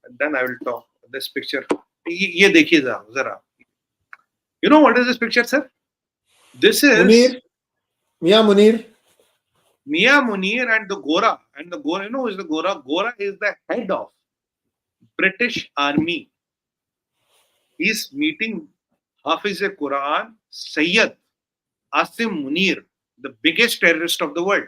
and then I will talk. This picture. Ye dekhiye zara. You know what is this picture, sir? This is Munir. Mia Munir. Mia Munir and the Gora. And the Gora, who is the Gora? Gora is the head of British Army. He's meeting Hafiz-e-Quran Sayyid Asim Munir, the biggest terrorist of the world.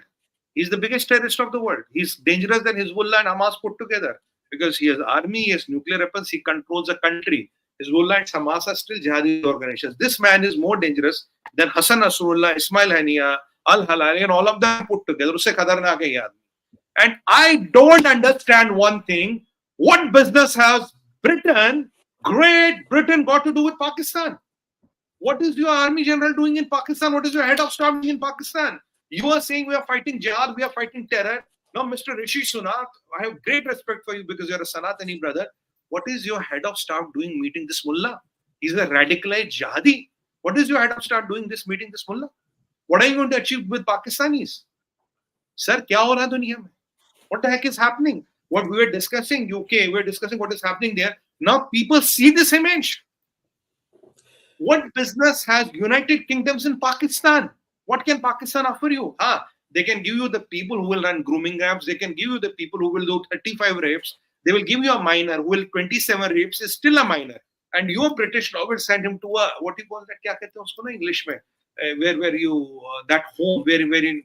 He's the biggest terrorist of the world. He's dangerous than Hezbollah and Hamas put together because he has army, he has nuclear weapons, he controls a country. Hezbollah and Hamas are still jihadi organizations. This man is more dangerous than Hassan Nasrullah, Ismail Haniya, Al-Halali, and all of them put together. Usse khatarnak hai ye aadmi. And I don't understand one thing. What business has Great Britain got to do with Pakistan? What is your army general doing in Pakistan? What is your head of staff doing in Pakistan? You are saying we are fighting jihad, we are fighting terror. Now, Mr. Rishi Sunak, I have great respect for you because you're a Sanatani brother. What is your head of staff doing meeting this mullah? He's a radicalized jihadi. What is your head of staff doing this meeting this mullah? What are you going to achieve with Pakistanis? Sir, kya ho raha duniya mein? What the heck is happening? What we were discussing UK, we were discussing what is happening there. Now people see this image. What business has United Kingdoms in Pakistan? What can Pakistan offer you? They can give you the people who will run grooming apps. They can give you the people who will do 35 rapes. They will give you a minor who will 27 rapes is still a minor. And your British law will send him to a, what you call that, kya kehte hain usko na English mein, where you, that home, wherein,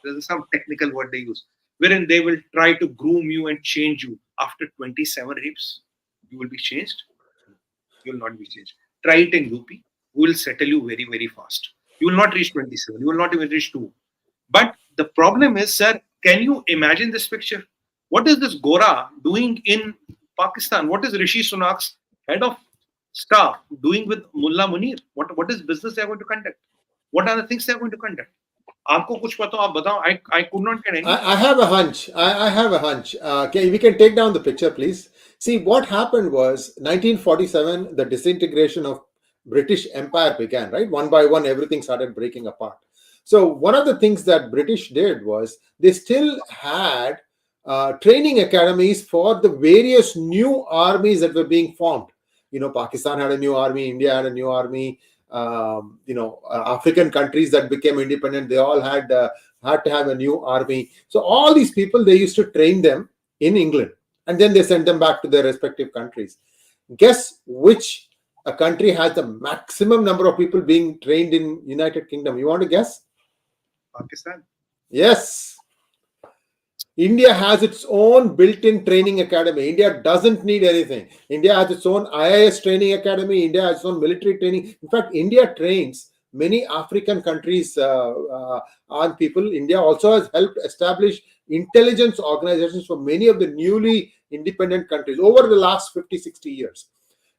there's some technical word they use, wherein they will try to groom you and change you. After 27 rapes, you will be changed? You will not be changed. Try it in UP. We will settle you very, very fast. You will not reach 27. You will not even reach 2. But the problem is, sir, can you imagine this picture? What is this Gora doing in Pakistan? What is Rishi Sunak's head of staff doing with Mullah Munir? What is business they are going to conduct? What are the things they are going to conduct? आपको कुछ पता हो आप बताओ. I could not get any. I have a hunch. I have a hunch. We can take down the picture, please. See, what happened was 1947, the disintegration of British Empire began, right? One by one, everything started breaking apart. So one of the things that British did was they still had training academies for the various new armies that were being formed. Pakistan had a new army, India had a new army. African countries that became independent, they all had to have a new army. So all these people, they used to train them in England, and then they sent them back to their respective countries. Guess which a country has the maximum number of people being trained in United Kingdom? You want to guess? Pakistan. Yes. India has its own built-in training academy. India doesn't need anything. India has its own IIS training academy. India has its own military training. In fact, India trains many African countries armed people. India also has helped establish intelligence organizations for many of the newly independent countries over the last 50, 60 years.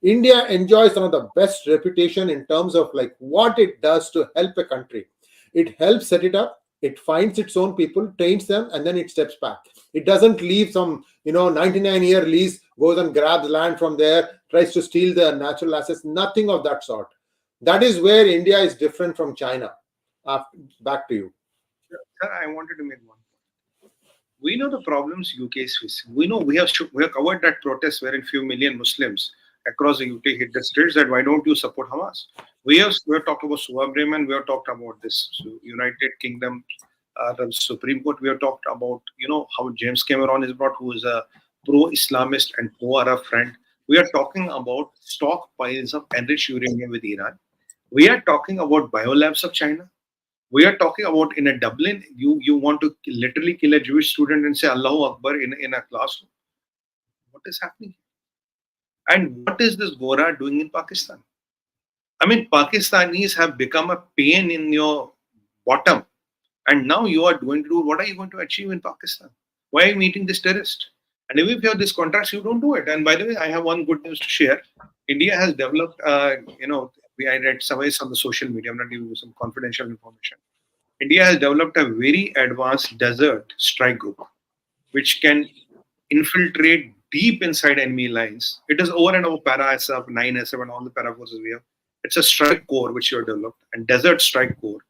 India enjoys one of the best reputation in terms of like what it does to help a country. It helps set it up. It finds its own people, trains them, and then it steps back. It doesn't leave some, 99-year lease, goes and grabs land from there, tries to steal the natural assets. Nothing of that sort. That is where India is different from China. Back to you. Sir, I wanted to make one point. We know the problems UK is facing. We know we have covered that protest wherein few million Muslims across the UK hit the streets that why don't you support Hamas? We have talked about Suwa Bremen, we have talked about this United Kingdom, the Supreme Court, we have talked about, how James Cameron is brought, who is a pro-Islamist and pro-Arab friend. We are talking about stockpiles of enriched uranium with Iran. We are talking about biolabs of China. We are talking about in a Dublin, you want to literally kill a Jewish student and say Allahu Akbar in a classroom. What is happening? And what is this Gora doing in Pakistan? I mean, Pakistanis have become a pain in your bottom. And now you are going to do, what are you going to achieve in Pakistan? Why are you meeting this terrorist? And if you have these contracts, you don't do it. And by the way, I have one good news to share. India has developed, I read somewhere on the social media, I'm not giving you some confidential information. India has developed a very advanced desert strike group, which can infiltrate deep inside enemy lines. It is over and over para SF, 9 SF, and all the para forces we have. It's a strike core which you have developed, and desert strike core.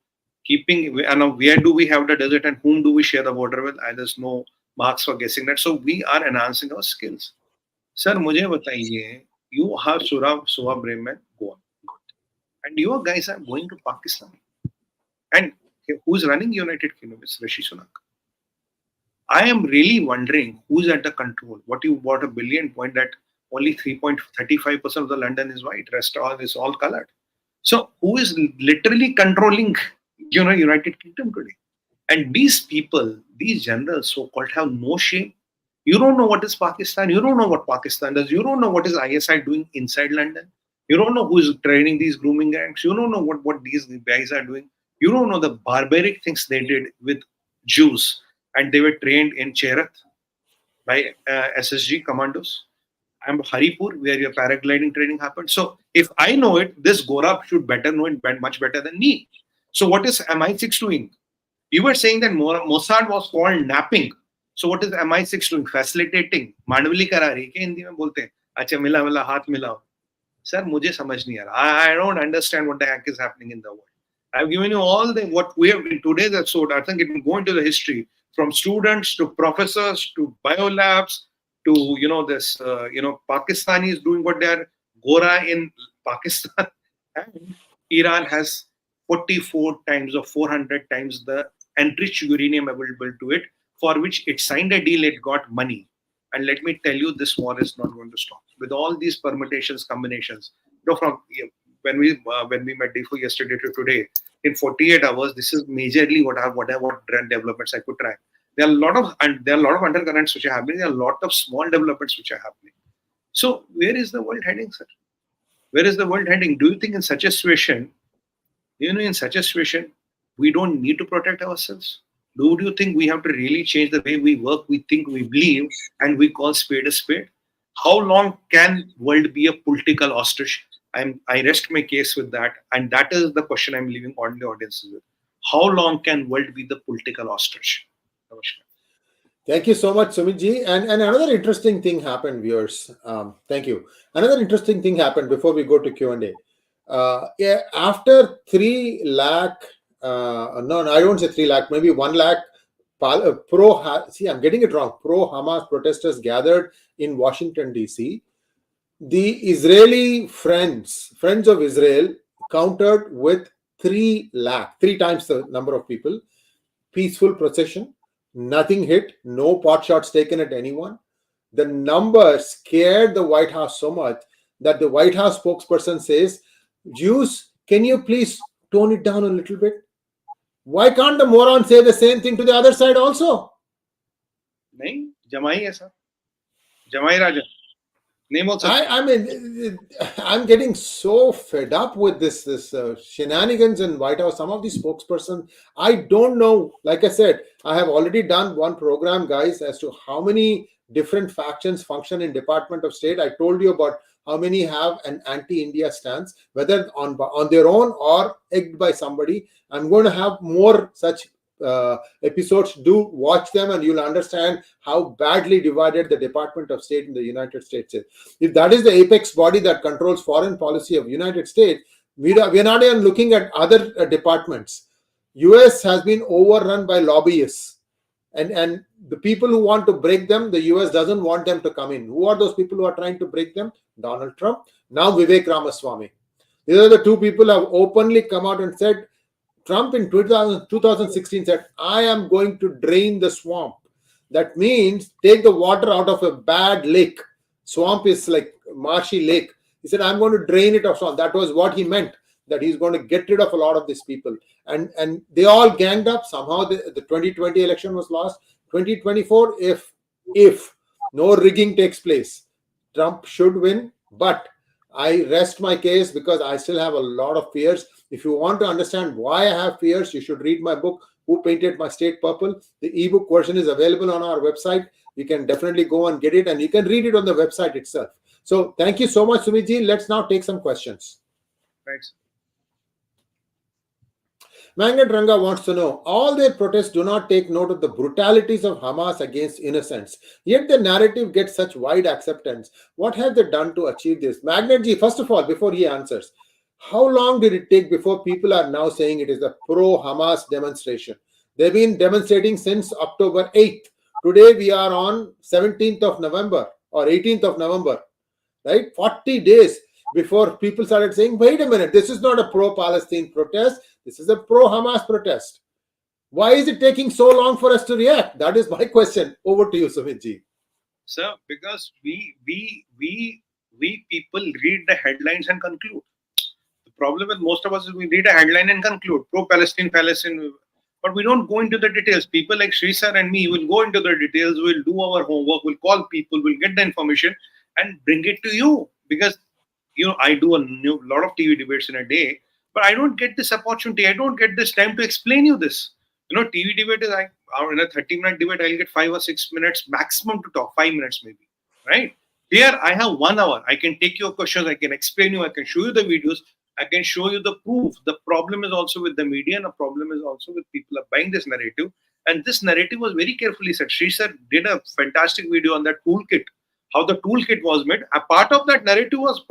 And where do we have the desert and whom do we share the border with? There's no marks for guessing that. So we are enhancing our skills. Sir, mujhe bataiye, you have Suwa Bremen, go on. Good. And you guys are going to Pakistan. And who's running United Kingdom? It's Rishi Sunak. I am really wondering who's at the control. What you bought a brilliant point that only 3.35% of the London is white, rest all is all colored. So who is literally controlling, United Kingdom today? And these people, these generals, so-called, have no shame. You don't know what is Pakistan. You don't know what Pakistan does. You don't know what is ISI doing inside London. You don't know who is training these grooming gangs. You don't know what these guys are doing. You don't know the barbaric things they did with Jews. And they were trained in Cherat by SSG commandos. I'm Haripur, where your paragliding training happened. So if I know it, this Gora should better know it much better than me. So what is MI6 doing? You were saying that Mossad was called napping. So what is MI6 doing? Facilitating. Mandvali kara rahi. Kya Hindi mein bolte hain? Acha mila haath milao. Sir, mujhe samajh nahi aa raha. I don't understand what the heck is happening in the world. I've given you all what we have in today's episode. I think it will go into the history from students to professors to biolabs to this Pakistanis doing what they are Gora in Pakistan, and Iran has 44 times or 400 times the enriched uranium available to it, for which it signed a deal, it got money. And let me tell you, this war is not going to stop. With all these permutations, combinations, from when we met Defo yesterday to today, in 48 hours, this is majorly what developments I could track. There are a lot of undercurrents which are happening. There are a lot of small developments which are happening. So where is the world heading, sir? Where is the world heading? Do you think in such a situation, we don't need to protect ourselves? Do you think we have to really change the way we work, we think, we believe, and we call spade a spade? How long can world be a political ostrich? I rest my case with that, and that is the question I'm leaving on the audiences with. How long can world be the political ostrich? Namaskar. Thank you so much, Sumitji. And another interesting thing happened, viewers. Thank you. Another interesting thing happened before we go to Q&A. After 3 lakh, no, I don't say 3 lakh, maybe 1 lakh I'm getting it wrong. Pro-Hamas protesters gathered in Washington, D.C. The Israeli friends of Israel countered with 3 lakh, 3 times the number of people. Peaceful procession, nothing hit, no pot shots taken at anyone. The number scared the White House so much that the White House spokesperson says, Jews, can you please tone it down a little bit? Why can't the moron say the same thing to the other side also? Nahin, Jamai hai, sir. Jamai Raja. Name also. I mean, I'm getting so fed up with this shenanigans in White House. Some of these spokespersons, I don't know. Like I said, I have already done one program, guys, as to how many different factions function in Department of State. I told you about how many have an anti-India stance, whether on their own or egged by somebody. I'm going to have more such episodes. Do watch them and you'll understand how badly divided the Department of State in the United States is. If that is the apex body that controls foreign policy of United States, we're not even looking at other departments. US has been overrun by lobbyists, and the people who want to break them, the US doesn't want them to come in. Who are those people who are trying to break them? Donald Trump, now Vivek Ramaswamy. These are the two people who have openly come out and said, Trump in 2016 said, I am going to drain the swamp. That means take the water out of a bad lake. Swamp is like marshy lake. He said, I'm going to drain it off swamp. That was what he meant, that he's going to get rid of a lot of these people. And they all ganged up. Somehow the 2020 election was lost. 2024, if no rigging takes place, Trump should win. But I rest my case because I still have a lot of fears. If you want to understand why I have fears, you should read my book, Who Painted My State Purple. The ebook version is available on our website. You can definitely go and get it, and you can read it on the website itself. So thank you so much, Sumitji. Let's now take some questions. Thanks. Magnet Ranga wants to know, all their protests do not take note of the brutalities of Hamas against innocents, yet the narrative gets such wide acceptance. What have they done to achieve this? Magnet ji, first of all, before he answers, how long did it take before people are now saying it is a pro-Hamas demonstration? They've been demonstrating since October 8th. Today we are on 17th of November or 18th of November, right? 40 days before people started saying, wait a minute, this is not a pro-Palestine protest. This is a pro-Hamas protest. Why is it taking so long for us to react? That is my question. Over to you, Sumitji. Sir, because we people read the headlines and conclude. The problem with most of us is we read a headline and conclude. Pro-Palestine, Palestine. But we don't go into the details. People like Sri sir and me will go into the details. We'll do our homework. We'll call people. We'll get the information and bring it to you. Because, I do a lot of TV debates in a day. But I don't get this opportunity. I don't get this time to explain you this. TV debate is in a 30-minute debate, I'll get 5 or 6 minutes maximum to talk, 5 minutes maybe, right? Here, I have 1 hour. I can take your questions. I can explain you. I can show you the videos. I can show you the proof. The problem is also with the media, and the problem is also with people are buying this narrative. And this narrative was very carefully set. Sri sir did a fantastic video on that toolkit, how the toolkit was made. A part of that narrative was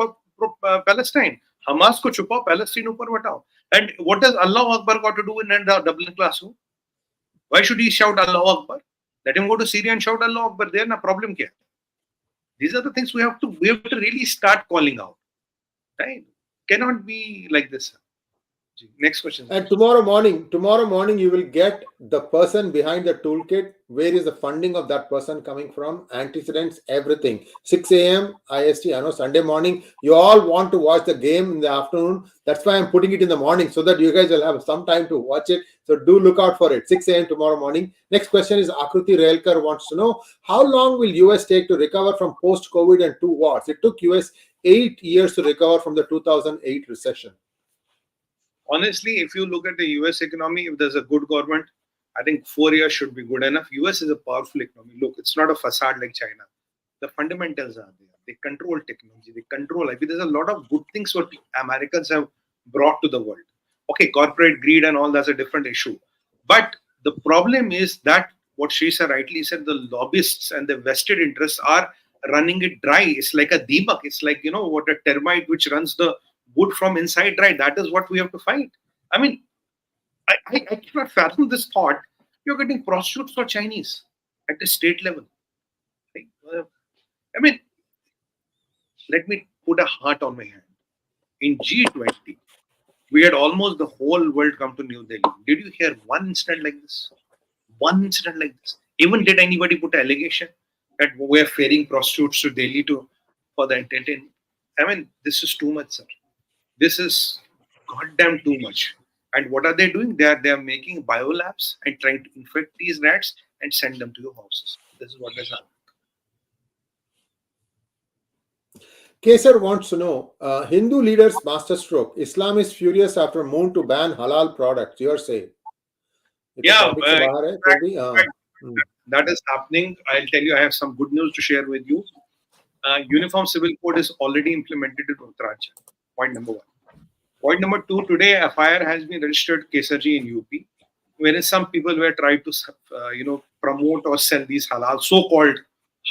Palestine. Hamas ko chupao, Palestine upar batao. And what does Allah Akbar got to do in the Dublin classroom? Why should he shout Allah Akbar? Let him go to Syria and shout Allah Akbar. There, no problem kya? These are the things we have to really start calling out. Right? Cannot be like this. Next question. And tomorrow morning, you will get the person behind the toolkit. where is the funding of that person coming from, antecedents, everything. 6 a.m. IST, I know Sunday morning, you all want to watch the game in the afternoon. That's why I'm putting it in the morning so that you guys will have some time to watch it. So do look out for it, 6 a.m. tomorrow morning. Next question is Akruti Railkar wants to know, how long will US take to recover from post-COVID and 2 wars? It took US 8 years to recover from the 2008 recession. Honestly, if you look at the US economy, if there's a good government, I think 4 years should be good enough. US is a powerful economy. Look, it's not a facade like China. The fundamentals are there. They control technology. They control IP. There's a lot of good things what Americans have brought to the world. Okay, corporate greed and all, that's a different issue. But the problem is that what Shrisa rightly said, the lobbyists and the vested interests are running it dry. It's like a deepak. It's like, what a termite which runs the wood from inside dry. That is what we have to fight. I mean, I cannot fathom this thought. You're getting prostitutes for Chinese at the state level. Right? I mean, let me put a heart on my hand. In G20, we had almost the whole world come to New Delhi. Did you hear one incident like this? One incident like this? Even did anybody put an allegation that we are ferrying prostitutes to Delhi for the entertainment? I mean, this is too much, sir. This is goddamn too much. And what are they doing? They are making biolabs and trying to infect these rats and send them to your houses. This is what is happening. Kesar wants to know, Hindu leaders masterstroke. Islam is furious after moon to ban halal products. Your say? Yeah, that is happening. I'll tell you, I have some good news to share with you. Uniform Civil Code is already implemented in Uttarakhand. Point number one. Point number two, today a FIR has been registered Kesarji in UP, whereas some people were trying to, promote or sell these halal, so-called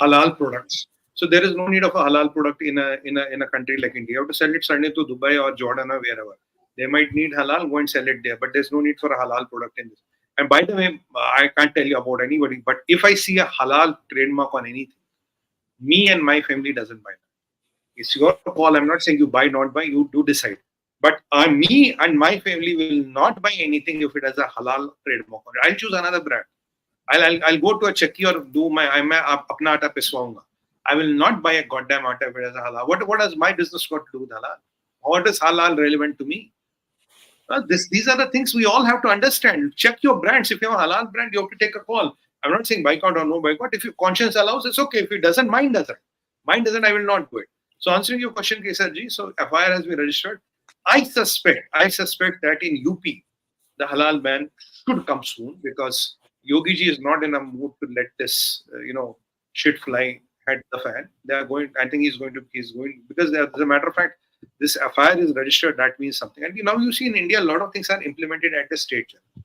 halal products. So there is no need of a halal product in a country like India. You have to sell it suddenly to Dubai or Jordan or wherever. They might need halal, go and sell it there, but there's no need for a halal product in this. And by the way, I can't tell you about anybody, but if I see a halal trademark on anything, me and my family doesn't buy that. It's your call. I'm not saying you buy, not buy. You do decide. But me and my family will not buy anything if it has a halal trademark on it. I'll choose another brand. I'll go to a chakki or do I'm apna atta piswaunga. I will not buy a goddamn atta if it has a halal. What has my business got to do with halal? What is halal relevant to me? These are the things we all have to understand. Check your brands. If you have a halal brand, you have to take a call. I'm not saying boycott or no boycott. If your conscience allows, it's okay. If it doesn't, mine doesn't. Mine doesn't, I will not do it. So answering your question, Kesarji, so FIR has been registered. I suspect that in UP, the halal ban should come soon because Yogi ji is not in a mood to let this, shit fly at the fan. They are going. I think he's going because as a matter of fact, this FIR is registered. That means something. And now you see in India, a lot of things are implemented at the state level.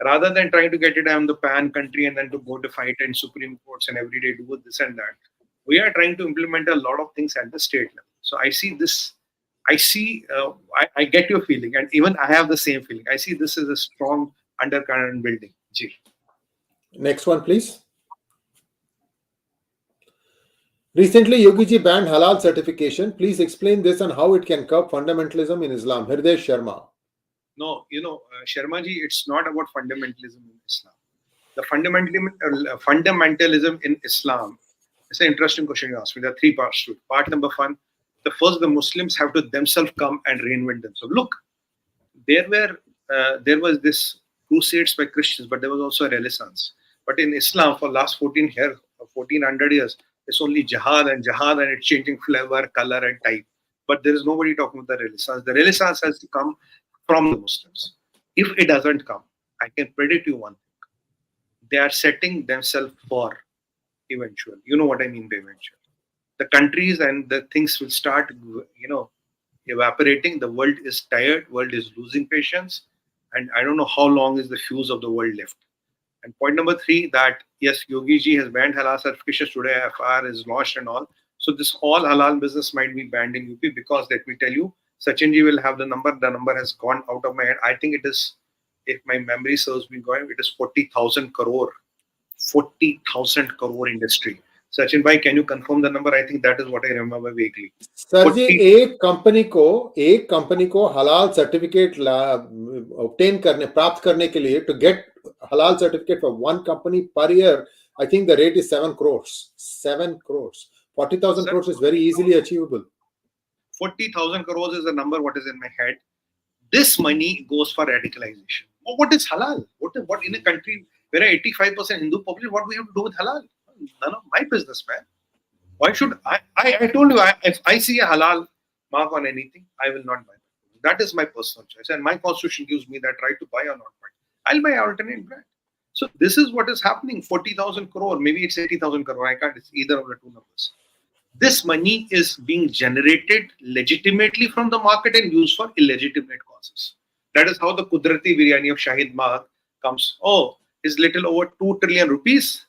Rather than trying to get it on the pan country and then to go to fight in Supreme Courts and every day do this and that, we are trying to implement a lot of things at the state level. So I see this. I get your feeling, and even I have the same feeling. I see this as a strong undercurrent building. Ji. Next one, please. Recently, Yogi ji banned halal certification. Please explain this and how it can curb fundamentalism in Islam. Hriday Sharma. No, Sharma ji, it's not about fundamentalism in Islam. The fundamentalism in Islam, it's an interesting question you asked me. There are three parts to it. Part number one, the Muslims have to themselves come and reinvent themselves. Look, there was this crusades by Christians, but there was also a renaissance. But in Islam, for last 1400 years, it's only jihad and it's changing flavor, color, and type. But there is nobody talking about the renaissance. The renaissance has to come from the Muslims. If it doesn't come, I can predict you one thing. They are setting themselves for eventual. You know what I mean by eventual. The countries and the things will start, evaporating. The world is tired. World is losing patience. And I don't know how long is the fuse of the world left. And point number three, that yes, Yogi ji has banned halal certifications today. FR is launched and all. So this all halal business might be banned in UP because let me tell you, Sachin ji will have the number. The number has gone out of my head. I think it is, if my memory serves me going, it is 40,000 crore. 40,000 crore industry. Sachin bhai, can you confirm the number? I think that is what I remember vaguely. Sir जी, एक company को halal certificate obtain करने प्राप्त करने के लिए to get halal certificate for one company per year, I think the rate is 7 crores. 7 crores. 40,000 Sir, crores is very easily achievable. 40,000 crores is the number what is in my head. This money goes for radicalization. What is halal? What in a country where 85% Hindu population, what we have to do with halal? None of my business, man. Why should I told you, if I see a halal mark on anything, I will not buy it. That is my personal choice. And my constitution gives me that right to buy or not buy. I'll buy alternate brand. So this is what is happening. 40,000 crore, maybe it's 80,000 crore. I can't, it's either of the two numbers. This money is being generated legitimately from the market and used for illegitimate causes. That is how the Kudrati biryani of Shahid Mahak comes. Oh, is little over 2 trillion rupees.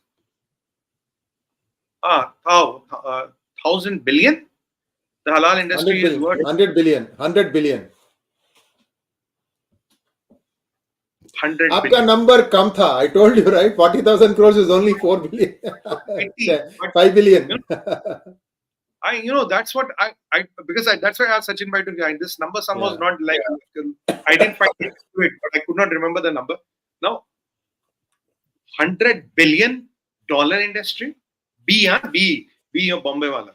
1,000 billion. The halal industry is worth 100 billion. 100 billion. 100 Aapka billion. number kam tha. I told you, right? 40,000 crores is only 4 billion. 5 billion. That's what that's why I asked Sachin Bhai to join. This number sum was not like, I didn't find it to it, but I could not remember the number. Now, $100 billion industry. B of Bombay wala.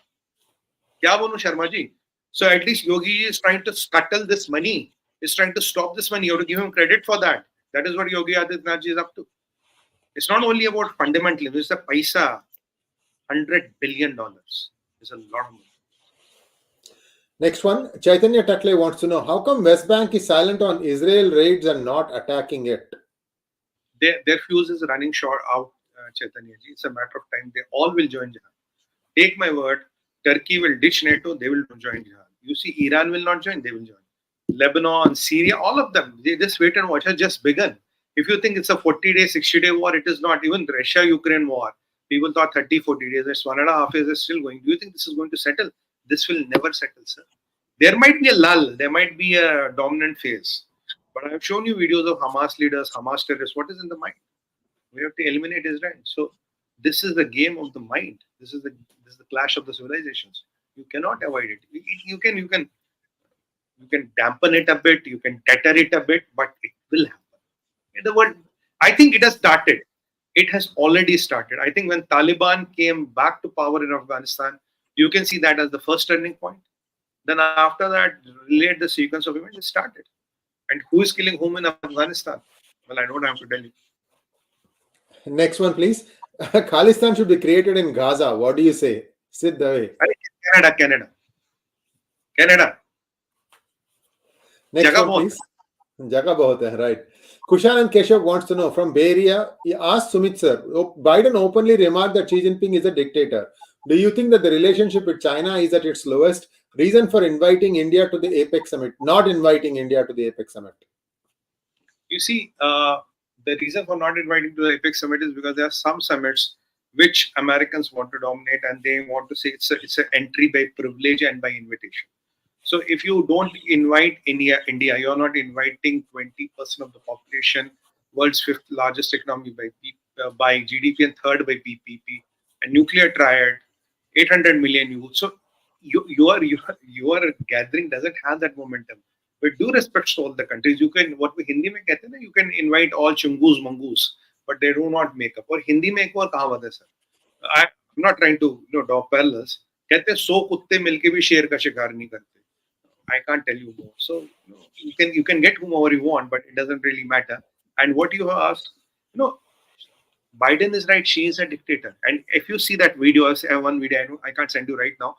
Kya bolu Sharma ji? So at least Yogi is trying to scuttle this money. Is trying to stop this money. You have to give him credit for that. That is what Yogi Adityanath is up to. It's not only about fundamentalism. It's the paisa. $100 billion. It's a lot of money. Next one, Chaitanya Takle wants to know, how come West Bank is silent on Israel raids and not attacking it? Their fuse is running short out, Chaitanya ji. It's a matter of time. They all will join jihad. Take my word, Turkey will ditch NATO, they will join jihad. You see, Iran will not join, they will join. Lebanon, Syria, all of them, they just wait and watch, has just begun. If you think it's a 40-day, 60-day war, it is not. Even Russia-Ukraine war, people thought 30, 40 days, it's 1.5 years, it's still going. Do you think this is going to settle? This will never settle, sir. There might be a lull, there might be a dominant phase. But I have shown you videos of Hamas leaders, Hamas terrorists. What is in the mind? We have to eliminate Israel. So this is the game of the mind. This is the clash of the civilizations. You cannot avoid it. You can dampen it a bit, you can tether it a bit, but it will happen. In the world, I think it has started. It has already started. I think when Taliban came back to power in Afghanistan, you can see that as the first turning point. Then after that, relate the sequence of events, it started. And who is killing whom in Afghanistan? Well, I don't have to tell you. Next one, please. Khalistan should be created in Gaza. What do you say? Sit away. Canada. Next Jaga one, please. Jaga bahut hai, right. Kushan and Keshav wants to know, from Bay Area, he asked Sumit sir, Biden openly remarked that Xi Jinping is a dictator. Do you think that the relationship with China is at its lowest? Reason for inviting India to the APEC summit, not inviting India to the APEC summit. You see, the reason for not inviting to the APEC summit is because there are some summits which Americans want to dominate, and they want to say it's an entry by privilege and by invitation. So if you don't invite India, you're not inviting 20% of the population, world's fifth largest economy by GDP and third by PPP, a nuclear triad, 800 million youth. So your gathering doesn't have that momentum. With due respect to all the countries, you can, what we Hindi mein kehte na, you can invite all chungus mangus, but they do not make up. Or Hindi mein ek aur kahavat hai, sir. I'm not trying to draw parallels. Kehte 100 kutte milke bhi sher ka shikar nahi karte. I can't tell you more. So you can get whomever you want, but it doesn't really matter. And what you have asked, Biden is right. She is a dictator. And if you see that video, I have one video. I can't send you right now.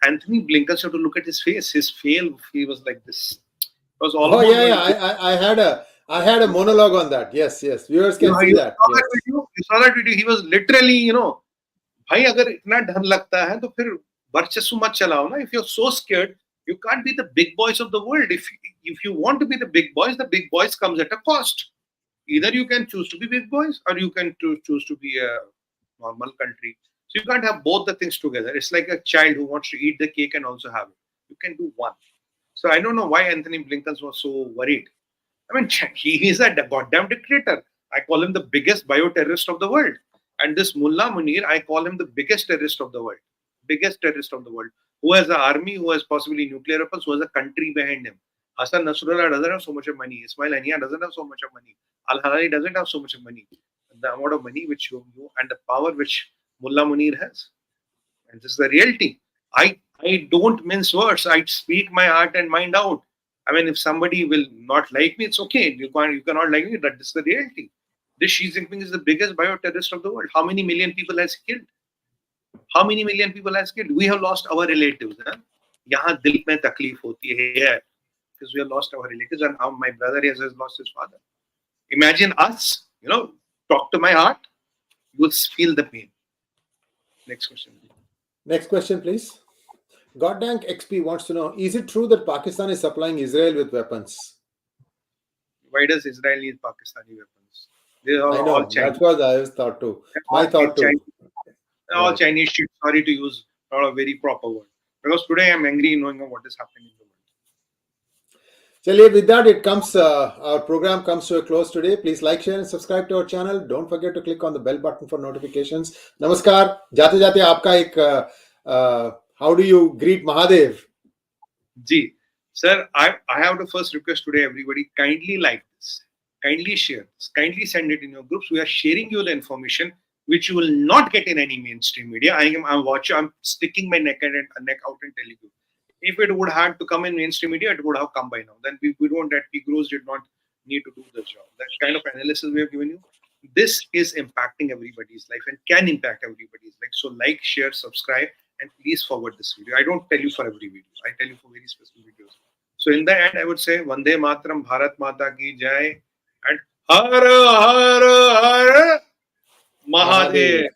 Anthony Blinken, so to look at his face. His face, he was like this. It was almost. Oh yeah. I had a monologue on that. Yes. Viewers can see that. You saw that video. He was literally, भाई अगर इतना डर लगता है तो फिर वर्चस्व मत चलाओ ना. If you're so scared, you can't be the big boys of the world. If you want to be the big boys comes at a cost. Either you can choose to be big boys or you can choose to be a normal country. So you can't have both the things together. It's like a child who wants to eat the cake and also have it. You can do one. So I don't know why Anthony Blinken was so worried. I mean, he is a goddamn dictator. I call him the biggest bioterrorist of the world. And this Mullah Munir, I call him the biggest terrorist of the world. Biggest terrorist of the world. Who has an army, who has possibly nuclear weapons, who has a country behind him. Hassan Nasrallah doesn't have so much of money. Ismail Haniya doesn't have so much of money. Al-Harari doesn't have so much of money. The amount of money which you and the power which Mullah Munir has. And this is the reality. I don't mince words. I speak my heart and mind out. I mean, if somebody will not like me, it's okay. You cannot like me, but this is the reality. This Xi Jinping is the biggest bioterrorist of the world. How many million people has he killed? How many million people has killed? We have lost our relatives. Yahan dil mein takleef hoti hai because we have lost our relatives, and now my brother has lost his father. Imagine us, talk to my heart, you will feel the pain. Next question. Next question, please. Goddank XP wants to know, is it true that Pakistan is supplying Israel with weapons? Why does Israel need Pakistani weapons? They are I know, all Chinese. that's what I thought too. My thought too. All Right. Chinese shit. Sorry to use not a very proper word. Because today I'm angry knowing what is happening in the world. Chaliye, with that, it comes. Our program comes to a close today. Please like, share, and subscribe to our channel. Don't forget to click on the bell button for notifications. Namaskar. जाते जाते आपका एक how do you greet Mahadev? Ji, sir, I have to first request today, everybody, kindly like this, kindly share this, kindly send it in your groups. We are sharing you the information which you will not get in any mainstream media. I'm sticking my neck out and telling you. If it would have to come in mainstream media, it would have come by now. Then we don't, that P-Gros did not need to do the job. That kind of analysis we have given you, this is impacting everybody's life and can impact everybody's life. So like, share, subscribe, and please forward this video. I don't tell you for every video. I tell you for very specific videos. So in the end, I would say, Vande Mataram, Bharat Mata Ki Jai, and Har Har Har Mahadev.